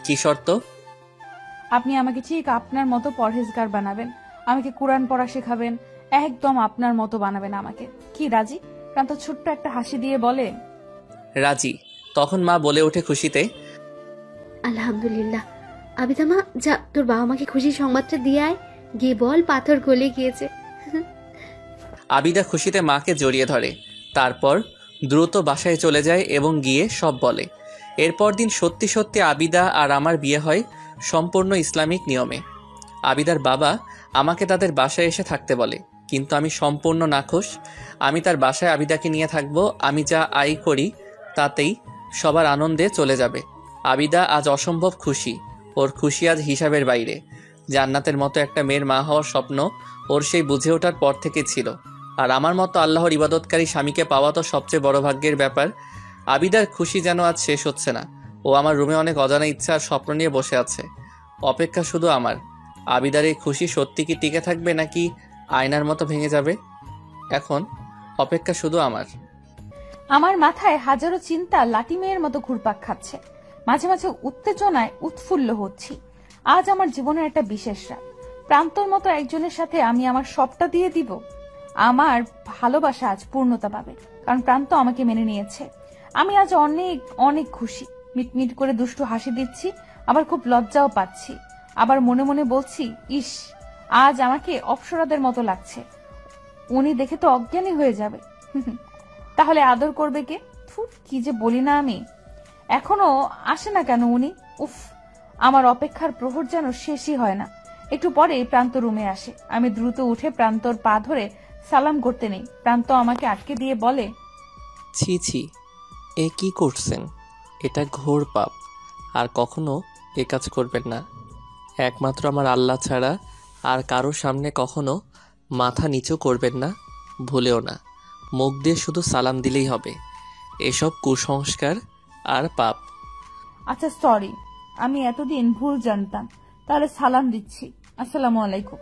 কি শর্ত? আপনি আমাকে ঠিক আপনার মতো পরহেজগার বানাবেন, আমাকে কোরআন পড়া শেখাবেন, একদম আপনার মতো বানাবেন আমাকে। কি রাজি? প্রান্ত ছোট্ট একটা হাসি দিয়ে বলে, রাজি। তখন মা বলে ওঠে খুশিতে, আলহামদুলিল্লাহ। আবিদা মা, যা তোর বাবা মাকে খুশির সংবাদটা দিয়ে আয়, গিয়ে বল পাথর গলে গিয়েছে। আবিদা খুশিতে মাকে জড়িয়ে ধরে। তারপর দ্রুত বাসায় চলে যায় এবং গিয়ে সব বলে। এরপর দিন সত্যি সত্যি আবিদা আর আমার বিয়ে হয় সম্পূর্ণ ইসলামিক নিয়মে। আবিদার বাবা আমাকে তাদের বাসায় এসে থাকতে বলে, কিন্তু আমি সম্পূর্ণ নাখোশ। আমি তার বাসায় আবিদাকে নিয়ে থাকবো। আমি যা আয় করি তাতেই সবার আনন্দে চলে যাবে। আবিদা আজ অসম্ভব খুশি। ওর খুশি আজ হিসাবের বাইরে। জান্নাতের মতো একটা মেয়ের মা হওয়ার স্বপ্ন ওর সেই বুঝে ওঠার পর থেকে ছিল। আর আমার মতো আল্লাহর ইবাদতকারী স্বামীকে পাওয়া তো সবচেয়ে বড় ভাগ্যের ব্যাপার। আবিদার খুশি যেন আজ শেষ হচ্ছে না। ও আমার রুমে অনেক অজানা ইচ্ছা আর স্বপ্ন নিয়ে বসে আছে। অপেক্ষা শুধু আমার। আবিদার এই খুশি সত্যি কি টিকে থাকবে নাকি আয়নার মতো ভেঙে যাবে? এখন অপেক্ষা শুধু আমার। আমার মাথায় হাজারো চিন্তা লাঠি মেয়ের মতো ঘুরপাক খাচ্ছে। মাঝে মাঝে উত্তেজনায় উৎফুল্ল হচ্ছি। আজ আমার জীবনের একটা বিশেষ রাত। প্রান্তর মতো একজনের সাথে আমি আমার সবটা দিয়ে দিব। আমার ভালোবাসা আজ পূর্ণতা পাবে, কারণ প্রান্ত আমাকে মেনে নিয়েছে। আমি আজ অনেক অনেক খুশি। মিটমিট করে দুষ্টু হাসি দিচ্ছি, আবার খুব লজ্জাও পাচ্ছি। আবার মনে মনে বলছি, ইস, আজ আমাকে অপ্সরাদের মতো লাগছে। উনি দেখে তো অজ্ঞানী হয়ে যাবে। তাহলে আদর করবে কে? কি যে বলি না আমি। এখনো আসে না কেন উনি? উফ, আমার অপেক্ষার প্রহর যেন শেষই হয় না। একটু পরে প্রান্ত রুমে আসে। আমি দ্রুত উঠে প্রান্তর পা ধরে সালাম করতে নেই। প্রান্ত আমাকে আটকে দিয়ে বলে, ছি ছি, এ কি করছেন? এটা ঘোর পাপ। আর কখনো এ কাজ করবেন না। একমাত্র আমার আল্লাহ ছাড়া আর কারোর সামনে কখনো মাথা নিচু করবেন না, ভুলেও না। মুখ দিয়ে শুধু সালাম দিলেই হবে। এসব কুসংস্কার আর পাপ। আচ্ছা সরি, আমি এতদিন ভুল জানতাম। তাহলে সালাম দিচ্ছি। আসসালামু আলাইকুম।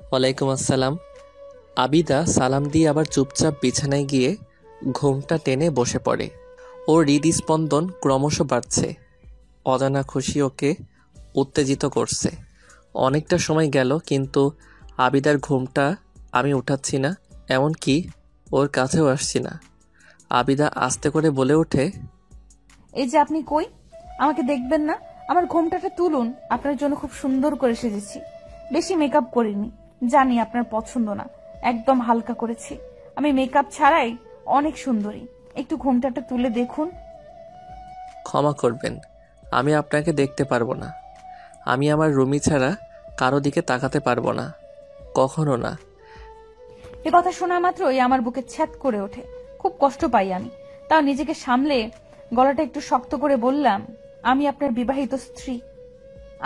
ওয়ালাইকুম আসসালাম। আবিদা সালাম দিয়ে আবার চুপচাপ বিছানায় গিয়ে ঘুমটা টেনে বসে পড়ে। ওর হৃদস্পন্দন ক্রমশ বাড়ছে। অজানা খুশি ওকে উত্তেজিত করছে। অনেকটা সময় গেল, কিন্তু আবিদার ঘুমটা আমি উঠাচ্ছি না, এমনকি ওর কাছেও আসছি না। আবিদা আস্তে করে বলে ওঠে, এই যে আপনি কই, আমাকে দেখবেন না? আমার ঘোমটাটা তুলুন, আপনার জন্য খুব সুন্দর করে সেজেছি। বেশি মেকআপ করিনি, জানি আপনার পছন্দ না, একদম হালকা করেছি। আমি মেকআপ ছাড়াই অনেক সুন্দরী। একটু ঘোমটাটা তুলে দেখুন। ক্ষমা করবেন, আমি আপনাকে দেখতে পারবো না। আমি আমার রুমি ছাড়া কারো দিকে তাকাতে পারবো না, কখনো না। এ কথা শোনা মাত্রই আমার বুকে ছ্যাদ করে ওঠে। খুব কষ্ট পাই আমি, তাও নিজেকে সামলে গলাটা একটু শক্ত করে বললাম, আমি আপনার বিবাহিত স্ত্রী।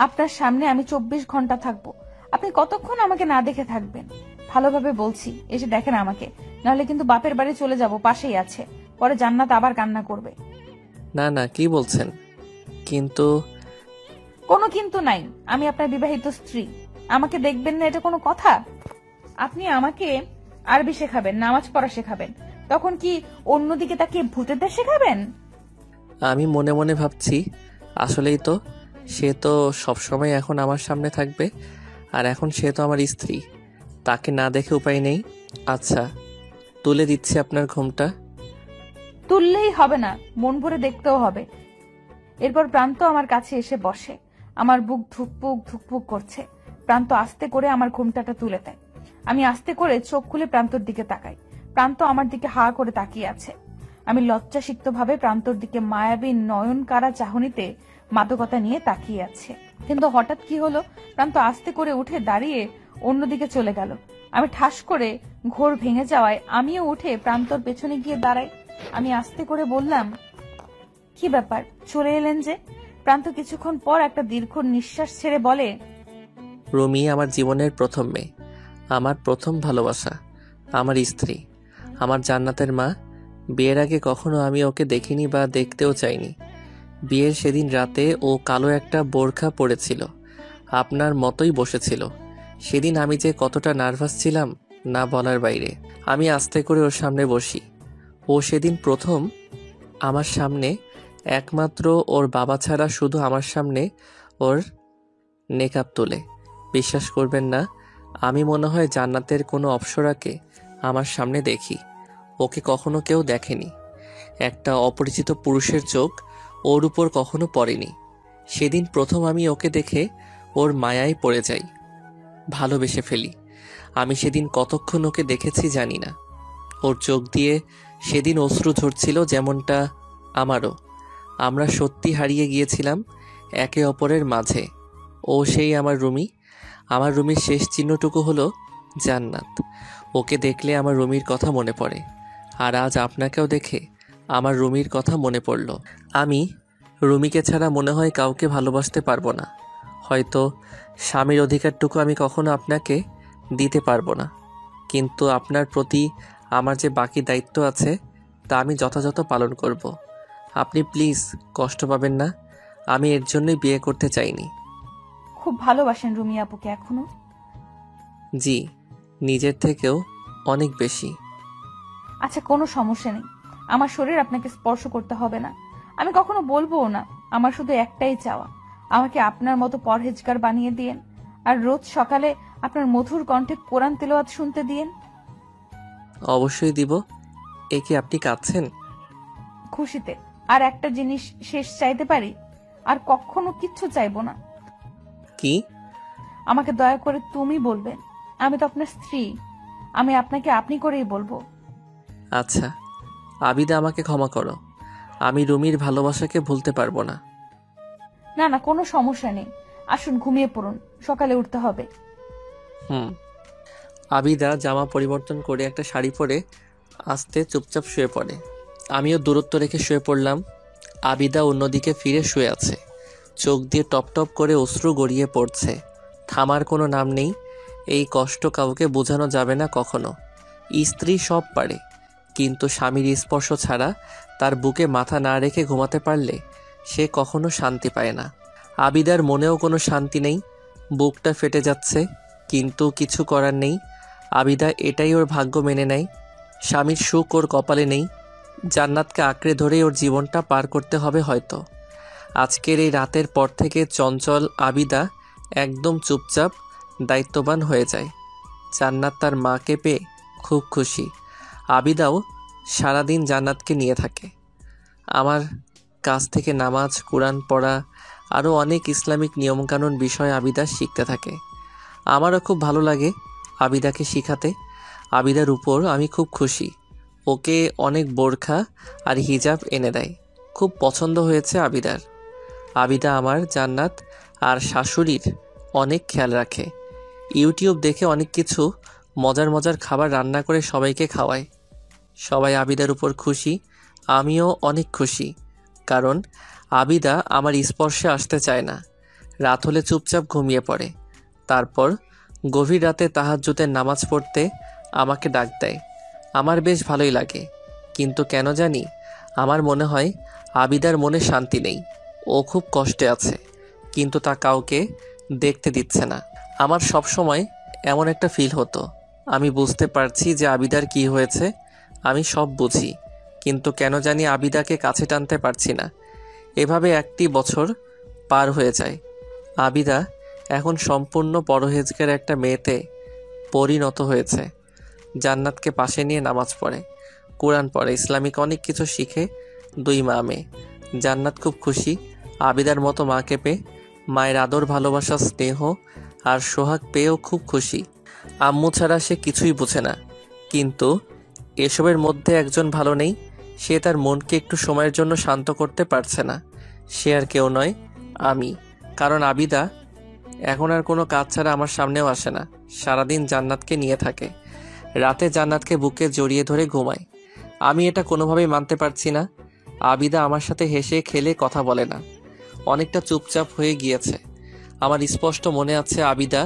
আপনার সামনে আমি 24 ঘন্টা থাকবো। আপনি কতক্ষণ আমাকে না দেখে থাকবেন? ভালোভাবে বলছি, এসে দেখেন আমাকে, নাহলে কিন্তু বাপের বাড়ি চলে যাব, পাশেই আছে। পরে জান্নাত আবার কান্না করবে। না না, কি বলছেন? কিন্তু কোনো কিন্তু নাই, আমি আপনার বিবাহিত স্ত্রী। আমাকে দেখবেন না, এটা কোনো কথা? আপনি আমাকে আরবি শেখাবেন, নামাজ পড়া শেখাবেন, তখন কি অন্যদিকে তাকিয়ে ভূতেদের শেখাবেন? আমি মনে মনে ভাবছি, আসলেই তো, সে তো সবসময় এখন আমার সামনে থাকবে, আর এখন সে তো আমার স্ত্রী, তাকে না দেখে উপায় নেই। আচ্ছা, তুলে দিচ্ছি আপনার ঘুমটা। তুললেই হবে না, মন ভরে দেখতেও হবে। এরপর প্রান্ত আমার কাছে এসে বসে। আমার বুক ধুকপুক ধুকপুক করছে। প্রান্ত আস্তে করে আমার ঘুমটাটা তুলে দেয়। আমি আস্তে করে চোখ খুলে প্রান্তর দিকে তাকাই। প্রান্ত আমার দিকে হা করে তাকিয়ে আছে। আমি লজ্জাসিক্ত ভাবে প্রান্তর দিকে মায়াবী নয়ন কারা চাহনিতে মাদকতা নিয়ে তাকিয়ে আছে। কিন্তু হঠাৎ কি হলো, প্রান্ত আস্তে করে উঠে দাঁড়িয়ে অন্যদিকে চলে গেল। আমি ঠাস করে ঘোর ভেঙে যাওয়ায় আমিও উঠে প্রান্তর পেছনে গিয়ে দাঁড়াই। আমি আস্তে করে বললাম, কি ব্যাপার, চলে এলেন যে? প্রান্ত কিছুক্ষণ পর একটা দীর্ঘ নিঃশ্বাস ছেড়ে বলে, রুমি আমার জীবনের প্রথম মেয়ে, আমার প্রথম ভালোবাসা, আমার স্ত্রী, আমার জান্নাতের মা। বিয়ের আগে কখনো আমি ওকে দেখিনি বা দেখতেও চাইনি। বিয়ের সেদিন রাতে ও কালো একটা বোরখা পরেছিল, আপনার মতোই বসেছিল। সেদিন আমি যে কতটা নার্ভাস ছিলাম, না বলার বাইরে। আমি আস্তে করে ওর সামনে বসি। ও সেদিন প্রথম আমার সামনে, একমাত্র ওর বাবা ছাড়া শুধু আমার সামনে ওর নেকাব তোলে। বিশ্বাস করবেন না, আমি মনে হয় জান্নাতের কোনো অপ্সরাকে আমার সামনে দেখি। ওকে কখনো কেউ দেখেনি। একটা অপরিচিত পুরুষের চোখ ওর উপর কখনো পড়েনি। সেদিন প্রথম আমি ওকে দেখে ওর মায়ায় পড়ে যাই, ভালোবেসে ফেলি। আমি সেদিন কতক্ষণ ওকে দেখেছি জানি না। ওর চোখ দিয়ে সেদিন অশ্রু ঝরছিল, যেমনটা আমারও। আমরা সত্যি হারিয়ে গিয়েছিলাম একে অপরের মাঝে। ও সেই আমার রুমি। আমার রুমির শেষ চিহ্নটুকু হলো জান্নাত। ওকে দেখলে আমার রুমির কথা মনে পড়ে। আর আজ আপনাকেও দেখে আমার রুমির কথা মনে পড়ল। আমি রুমিকে ছাড়া মনে হয় কাউকে ভালোবাসতে পারবো না। হয়তো স্বামীর অধিকারটুকু আমি কখনো আপনাকে দিতে পারবো না, কিন্তু আপনার প্রতি আমার যে বাকি দায়িত্ব আছে তা আমি যথাযথ পালন করব। আপনি প্লিজ কষ্ট পাবেন না, আমি এর জন্যই বিয়ে করতে চাইনি। খুব ভালোবাসেন রুমি আপুকে এখনো? জি, নিজের থেকেও অনেক বেশি। আচ্ছা, কোনো সমস্যা নেই, আমার শরীর আপনাকে স্পর্শ করতে হবে না। আমি কখনো বলবোও না। আমার শুধু একটাই চাওয়া, আমাকে আপনার মতো পরহেজগার বানিয়ে দিয়েন, আর রোজ সকালে আপনার মধুর কণ্ঠে কোরআন তেলাওয়াত শুনতে দিয়েন। অবশ্যই দিব। এ কি আপনি কাঁদছেন? খুশিতে। আর একটা জিনিস শেষ চাইতে পারি? আর কখনো কিচ্ছু চাইবো না। কি? আমাকে দয়া করে তুমি বলবেন। আমি তো আপনার স্ত্রী, আমি আপনাকে আপনি করেই বলবো। আচ্ছা, আবিদা আমাকে ক্ষমা করো। আমি রুমির ভালোবাসাকে ভুলতে পারবো না। না না, কোনো সমস্যা নেই, আসুন ঘুমিয়ে পড়ুন, সকালে উঠতে হবে। আবিদা জামা পরিবর্তন করে একটা শাড়ি পরে আস্তে চুপচাপ শুয়ে পড়ে। আমিও দূরত্ব রেখে শুয়ে পড়লাম। আবিদা অন্যদিকে ফিরে শুয়ে আছে। চোখ দিয়ে টপ টপ করে অশ্রু গড়িয়ে পড়ছে। থামার কোনো নাম নেই। এই কষ্ট কাউকে বোঝানো যাবে না কখনো। স্ত্রী সব পারে, কিন্তু স্বামীর স্পর্শ ছাড়া তার বুকে মাথা না রেখে ঘুমাতে পারলে সে কখনো শান্তি পায় না। আবিদার মনেও কোনো শান্তি নেই, বুকটা ফেটে যাচ্ছে, কিন্তু কিছু করার নেই। আবিদা এটাই ওর ভাগ্য মেনে নেয়। স্বামীর সুখ ওর কপালে নেই। জান্নাতকে আঁকড়ে ধরেই ওর জীবনটা পার করতে হবে হয়তো। আজকের এই রাতের পর থেকে চঞ্চল আবিদা একদম চুপচাপ দায়িত্ববান হয়ে যায়। জান্নাত তার মাকে পেয়ে খুব খুশি। আবিদাও সারাদিন জান্নাতকে নিয়ে থাকে। আমার কাছ থেকে নামাজ, কোরআন পড়া, আরও অনেক ইসলামিক নিয়মকানুন বিষয় আবিদা শিখতে থাকে। আমারও খুব ভালো লাগে আবিদাকে শিখাতে। আবিদার উপর আমি খুব খুশি। ওকে অনেক বোরখা আর হিজাব এনে দেয়। খুব পছন্দ হয়েছে আবিদার। আবিদা আমার, জান্নাত আর শাশুড়ির অনেক খেয়াল রাখে। ইউটিউব দেখে অনেক কিছু মজার মজার খাবার রান্না করে সবাইকে খাওয়ায়। সবাই আবিদার উপর খুশি, আমিও অনেক খুশি। কারণ আবিদা আমার স্পর্শে আসতে চায় না। রাত হলে চুপচাপ ঘুমিয়ে পড়ে। তারপর গভীর রাতে তাহাজ্জুদের নামাজ পড়তে আমাকে ডাক দেয়। আমার বেশ ভালোই লাগে, কিন্তু কেন জানি আমার মনে হয় আবিদার মনে শান্তি নেই। ও খুব কষ্টে আছে, কিন্তু তা কাউকে দেখতে দিচ্ছে না। আমার সব সময় এমন একটা ফিল হতো, আমি বুঝতে পারছি যে আবিদার কি হয়েছে, আমি সব বুঝি, কিন্তু কেন জানি আবিদাকে কাছে টানতে পারছি না। এভাবে একটি বছর পার হয়ে যায়। আবিদা এখন সম্পূর্ণ পরহেজগার একটা মেয়েতে পরিণত হয়েছে। জান্নাতকে পাশে নিয়ে নামাজ পড়ে, কোরআন পড়ে, ইসলামিক অনেক কিছু শিখে। 2 মা মেয়ে। জান্নাত খুব খুশি আবিদার মতো মাকে পেয়ে। মায়ের আদর, ভালোবাসা, স্নেহ আর সোহাগ পেয়েও খুব খুশি। আম্মু ছাড়া সে কিছুই বোঝে না, কিন্তু এসবের মধ্যে একজন ভালো নেই। সে তার মনকে একটু সময়ের জন্য শান্ত করতে পারছে না। সে আর কেউ নয়, আমি। কারণ আবিদা এখন আর কোনো কাজ ছাড়া আমার সামনেও আসে না। সারাদিন জান্নাতকে নিয়ে থাকে। রাতে জান্নাতকে বুকে জড়িয়ে ধরে ঘুমায়। আমি এটা কোনোভাবেই মানতে পারছি না। আবিদা আমার সাথে হেসে খেলে কথা বলে না, অনেকটা চুপচাপ হয়ে গিয়েছে। আমার স্পষ্ট মনে আছে আবিদা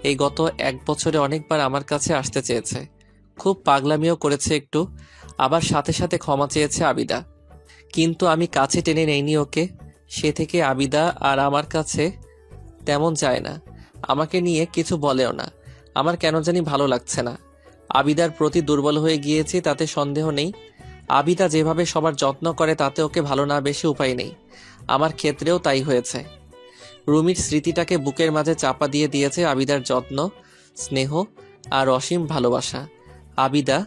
এই গত 1 বছরে অনেকবার আমার কাছে আসতে চেয়েছে। খুব পাগলামিও করেছে একটু, আবার সাথে সাথে ক্ষমা চেয়েছে আবিদা। কিন্তু আমি কাছে টেনে নেইনি ওকে। সে থেকে আবিদা আর আমার কাছে তেমন যায় না, আমাকে নিয়ে কিছু বলেও না। আমার কেন জানি ভালো লাগছে না। আবিদার প্রতি দুর্বল হয়ে গিয়েছি, তাতে সন্দেহ নেই। আবিদা যেভাবে সবার যত্ন করে তাতে ওকে ভালো না বেশি উপায় নেই। আমার ক্ষেত্রেও তাই হয়েছে। রুমির স্মৃতিটাকে বুকের মাঝে চাপা দিয়ে দিয়েছে আবিদার যত্ন, স্নেহ আর অসীম ভালোবাসা। আবিদা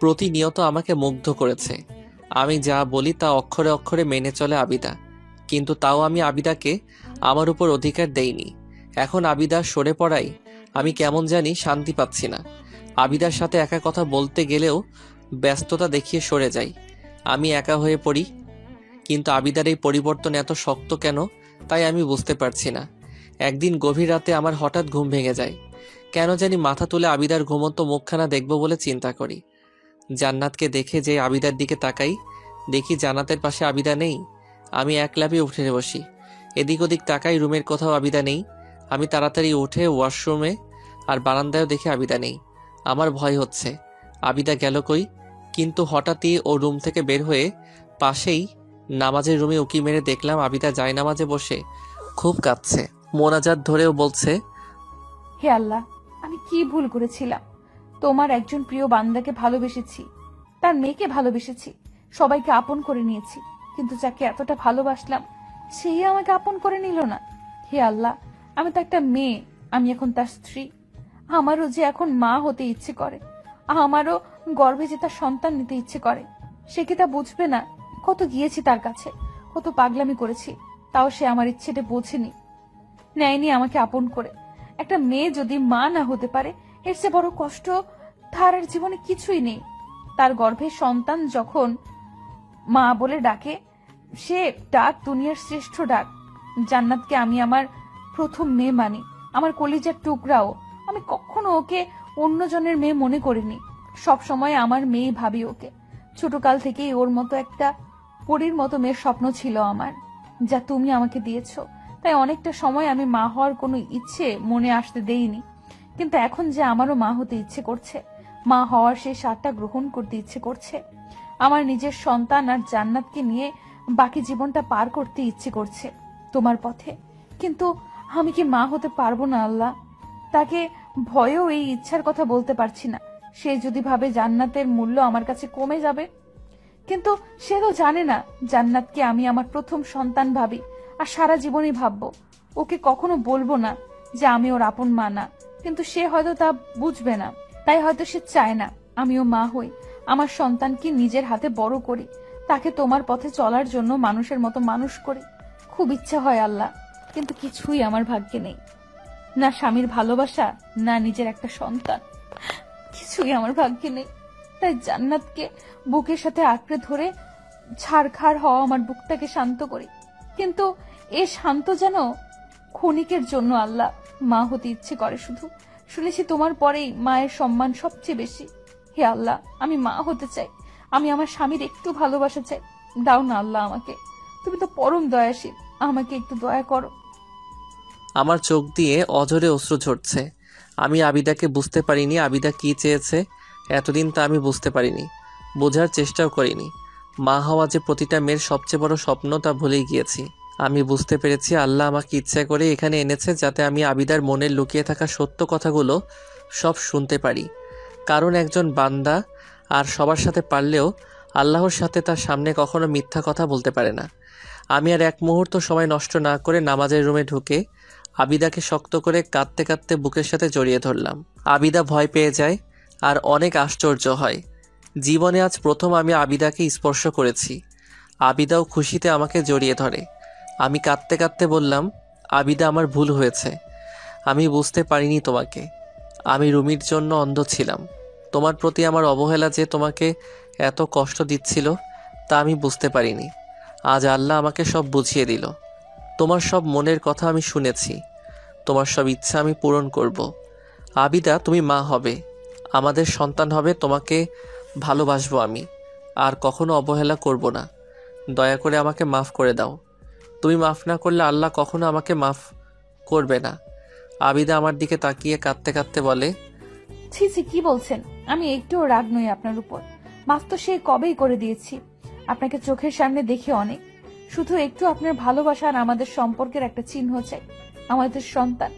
প্রতিনিয়ত আমাকে মুগ্ধ করেছে। আমি যা বলি তা অক্ষরে অক্ষরে মেনে চলে আবিদা, কিন্তু তাও আমি আবিদাকে আমার উপর অধিকার দেইনি। এখন আবিদা সরে পড়ায় আমি কেমন জানি শান্তি পাচ্ছি না। আবিদার সাথে একা কথা বলতে গেলেও ব্যস্ততা দেখিয়ে সরে যাই। আমি একা হয়ে পড়ি। কিন্তু আবিদার এই পরিবর্তন এত শক্ত কেন, তাই আমি বুঝতে পারছি না। একদিন গভীর রাতে আমার হঠাৎ ঘুম ভেঙে যায়। কেন জানি মাথা তুলে আবিদার ঘুমন্ত মুখখানা দেখব বলে চিন্তা করি। জান্নাতকে দেখে যে আবিদার দিকে তাকাই, দেখি জান্নাতের পাশে আবিদা নেই। আমি এক লাফে উঠে বসি। এদিক ওদিক তাকাই, রুমের কোথাও আবিদা নেই। আমি তাড়াতাড়ি উঠে ওয়াশরুমে আর বারান্দায়ও দেখে আবিদা নেই। আমার ভয় হচ্ছে আবিদা গেল কই। কিন্তু হঠাৎই ও রুম থেকে বের হয়ে পাশেই নামাজের রুমে উকি মেরে দেখলাম আবিদা জায়নামাজে বসে খুব কাঁদছে। মোনাজাত ধরেও বলছে, হে আল্লাহ, আমি কি ভুল করেছিলাম? তোমার একজন প্রিয় বান্দাকে ভালোবেসেছি, তার মেয়েকে ভালোবেসেছি, সবাইকে আপন করে নিয়েছি, কিন্তু যাকে এতটা ভালোবাসলাম সেই আমাকে আপন করে নিল না। হে আল্লাহ, আমি তো একটা মেয়ে, আমি এখন তার স্ত্রী। আমারও যে এখন মা হতে ইচ্ছে করে, আমারও গর্ভে যে তার সন্তান নিতে ইচ্ছে করে। সে কি তা বুঝবে না? কত গিয়েছি তার কাছে, কত পাগলামি করেছি, তাও সে আমার ইচ্ছেটা বোঝেনি, নেয়নি আমাকে আপন করে। একটা মেয়ে যদি মা না হতে পারে, এর চেয়ে বড় কষ্ট তার আর জীবনে কিছুই নেই। তার গর্ভে সন্তান যখন মা বলে ডাকে, সে ডাক দুনিয়ার শ্রেষ্ঠ ডাক। জান্নাতকে আমি আমার প্রথম মেয়ে মানি, আমার কলিজার টুকরাও। আমি কখনো ওকে অন্যজনের মেয়ে মনে করিনি, সব সময় আমার মেয়ে ভাবি ওকে। ছোটকাল থেকেই ওর মতো একটা পরীর মতো মেয়ের স্বপ্ন ছিল আমার, যা তুমি আমাকে দিয়েছো। তাই অনেকটা সময় আমি মা হওয়ার কোনো ইচ্ছে মনে আসতে দেইনি, কিন্তু এখন যে আমারও মা হতে ইচ্ছে করছে, মা হওয়ার সেই স্বাদটা গ্রহণ করতে ইচ্ছে করছে। আমার নিজের সন্তান আর জান্নাতকে নিয়ে বাকি জীবনটা পার করতে ইচ্ছে করছে তোমার পথে। কিন্তু আমি কি মা হতে পারবো না আল্লাহ? তাকে ভয়েও এই ইচ্ছার কথা বলতে পারছি না। সে যদি ভাবে জান্নাতের মূল্য আমার কাছে কমে যাবে, কিন্তু সে তো জানে না জান্নাতকে আমি আমার প্রথম সন্তান ভাবি আর সারা জীবনই ভাববো। ওকে কখনো বলবো না যে আমি ওর আপন মা না, কিন্তু সে হয়তো তা বুঝবে না। তাই হয়তো সে চায় না আমিও মা হই, আমার সন্তানকে নিজের হাতে বড় করি, তাকে তোমার পথে চলার জন্য মানুষের মতো মানুষ করি। খুব ইচ্ছা হয় আল্লাহ, কিন্তু কিছুই আমার ভাগ্যে নেই। না স্বামীর ভালোবাসা, না নিজের একটা সন্তান, কিছুই আমার ভাগ্যে নেই। তাই জান্নাতকে বুকের সাথে আঁকড়ে ধরে ছাড়খাড় হওয়া আমার বুকটাকে শান্ত করি। কিন্তু এ শান্ত যেন ক্ষণিকের জন্য আল্লাহ। মা হতে ইচ্ছে করে শুধু। শুনেছি তোমার পরেই মায়ের সম্মান সবচেয়ে বেশি। হে আল্লাহ, আমি মা হতে চাই। আমি আমার স্বামীর একটু ভালোবাসা চাই। দাও না আল্লাহ আমাকে, তুমি তো পরম দয়াশীল, আমাকে একটু দয়া করো। আমার চোখ দিয়ে অঝরে অশ্রু ঝরছে। আমি আবিদাকে বুঝতে পারিনি আবিদা কি চেয়েছে। এতদিন তা আমি বুঝতে পারিনি, বোঝার চেষ্টাও করিনি। মা হওয়া যে প্রতিটা মেয়ের সবচেয়ে বড় স্বপ্ন তা ভুলেই গিয়েছি। আমি বুঝতে পেরেছি আল্লাহ আমাকে ইচ্ছা করে এখানে এনেছে যাতে আমি আবিদার মনের লুকিয়ে থাকা সত্য কথাগুলো সব শুনতে পারি। কারণ একজন বান্দা আর সবার সাথে পারলেও আল্লাহর সাথে তার সামনে কখনো মিথ্যা কথা বলতে পারে না। আমি আর এক মুহূর্ত সময় নষ্ট না করে নামাজের রুমে ঢুকে আবিদাকে শক্ত করে কাঁদতে কাঁদতে বুকের সাথে জড়িয়ে ধরলাম। আবিদা ভয় পেয়ে যায় আর অনেক আশ্চর্য হয়। জীবনে আজ প্রথম আমি আবিদাকে স্পর্শ করেছি। আবিদাও খুশিতে আমাকে জড়িয়ে ধরে। আমি কাঁদতে কাঁদতে বললাম, আবিদা আমার ভুল হয়েছে, আমি বুঝতে পারিনি তোমাকে। আমি রুমির জন্য অন্ধ ছিলাম। তোমার প্রতি আমার অবহেলা যে তোমাকে এত কষ্ট দিচ্ছিল তা আমি বুঝতে পারিনি। আজ আল্লাহ আমাকে সব বুঝিয়ে দিল। তোমার সব মনের কথা আমি শুনেছি। তোমার সব ইচ্ছা আমি পূরণ করব। আবিদা, তুমি মা হবে, আমাদের সন্তান হবে, তোমাকে ভালোবাসবো আমি, আর কখনো অবহেলা করব না। দয়া করে আমাকে মাফ করে দাও। তুমি মাফ না করলে আল্লাহ কখনো আমাকে মাফ করবে না। আবিদা আমার দিকে তাকিয়ে কাঁদতে কাঁদতে বলে, ছি ছি, কি বলছেন? আমি একটুও রাগ নই আপনার উপর। মাফ তো সে কবেই করে দিয়েছি। আপনাকে চোখের সামনে দেখি অনেক। শুধু একটু আপনার ভালোবাসা আর আমাদের সম্পর্কের একটা চিহ্ন চাই। আমাদের সন্তান।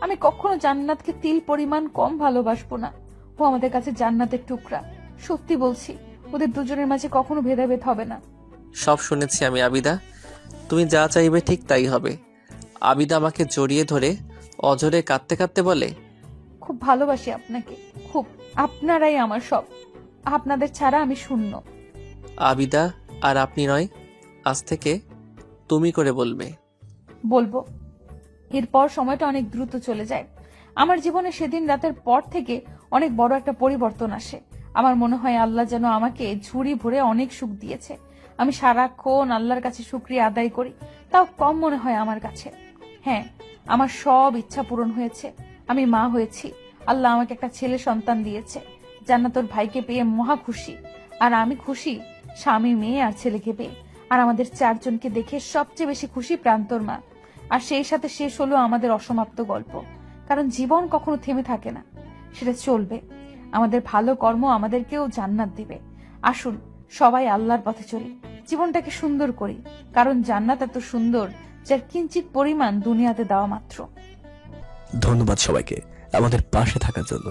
আমি কখনো জান্নাতকে তিল পরিমাণ কম ভালোবাসবো না। ও আমাদের কাছে জান্নাতের টুকরা। সত্যি বলছি, ওদের দুজনের মাঝে কখনো ভেদাভেদ হবে না। সব শুনেছি আমি আবিদা, তুমি যা চাইবে ঠিক তাই হবে। আবিদা আমাকে জড়িয়ে ধরে অঝরে কাঁদতে কাঁদতে বলে, খুব ভালোবাসি আপনাকে, খুব। আপনারাই আমার সব। আপনাদের ছাড়া আমি শূন্য। আবিদা, আর আপনি নয়, আজ থেকে তুমি করে বলবে। বলবো। এরপর সময়টা অনেক দ্রুত চলে যায়। আমার জীবনে সেদিন রাতের পর থেকে অনেক বড় একটা পরিবর্তন আসে। আমার মনে হয় আল্লাহ যেন আমাকে ঝুড়ি ভরে অনেক সুখ দিয়েছে। আমি সারাক্ষণ আল্লাহর কাছে শুকরিয়া আদায় করি, তাও কম মনে হয় আমার কাছে। হ্যাঁ, আমার সব ইচ্ছা পূরণ হয়েছে। আমি মা হয়েছি। আল্লাহ আমাকে একটা ছেলে সন্তান দিয়েছে। জান্নাতুর ভাইকে পেয়ে মহা খুশি। আর আমি খুশি স্বামী, মেয়ে আর ছেলেকে পেয়ে। আর আমাদের চারজনকে দেখে সবচেয়ে বেশি খুশি প্রান্তর মা। আর সেই সাথে শেষ হলো আমাদের অসমাপ্ত গল্প। কারণ জীবন কখনো থেমে থাকে না, সেটা চলবে। আমাদের ভালো কর্ম আমাদেরকেও জান্নাত দিবে। আসুন সবাই আল্লাহর পথে চলি, জীবনটাকে সুন্দর করি। কারণ জান্নাত এত সুন্দর যার কিঞ্চিত পরিমাণ দুনিয়াতে দেওয়া মাত্র। ধন্যবাদ সবাইকে আমাদের পাশে থাকার জন্য।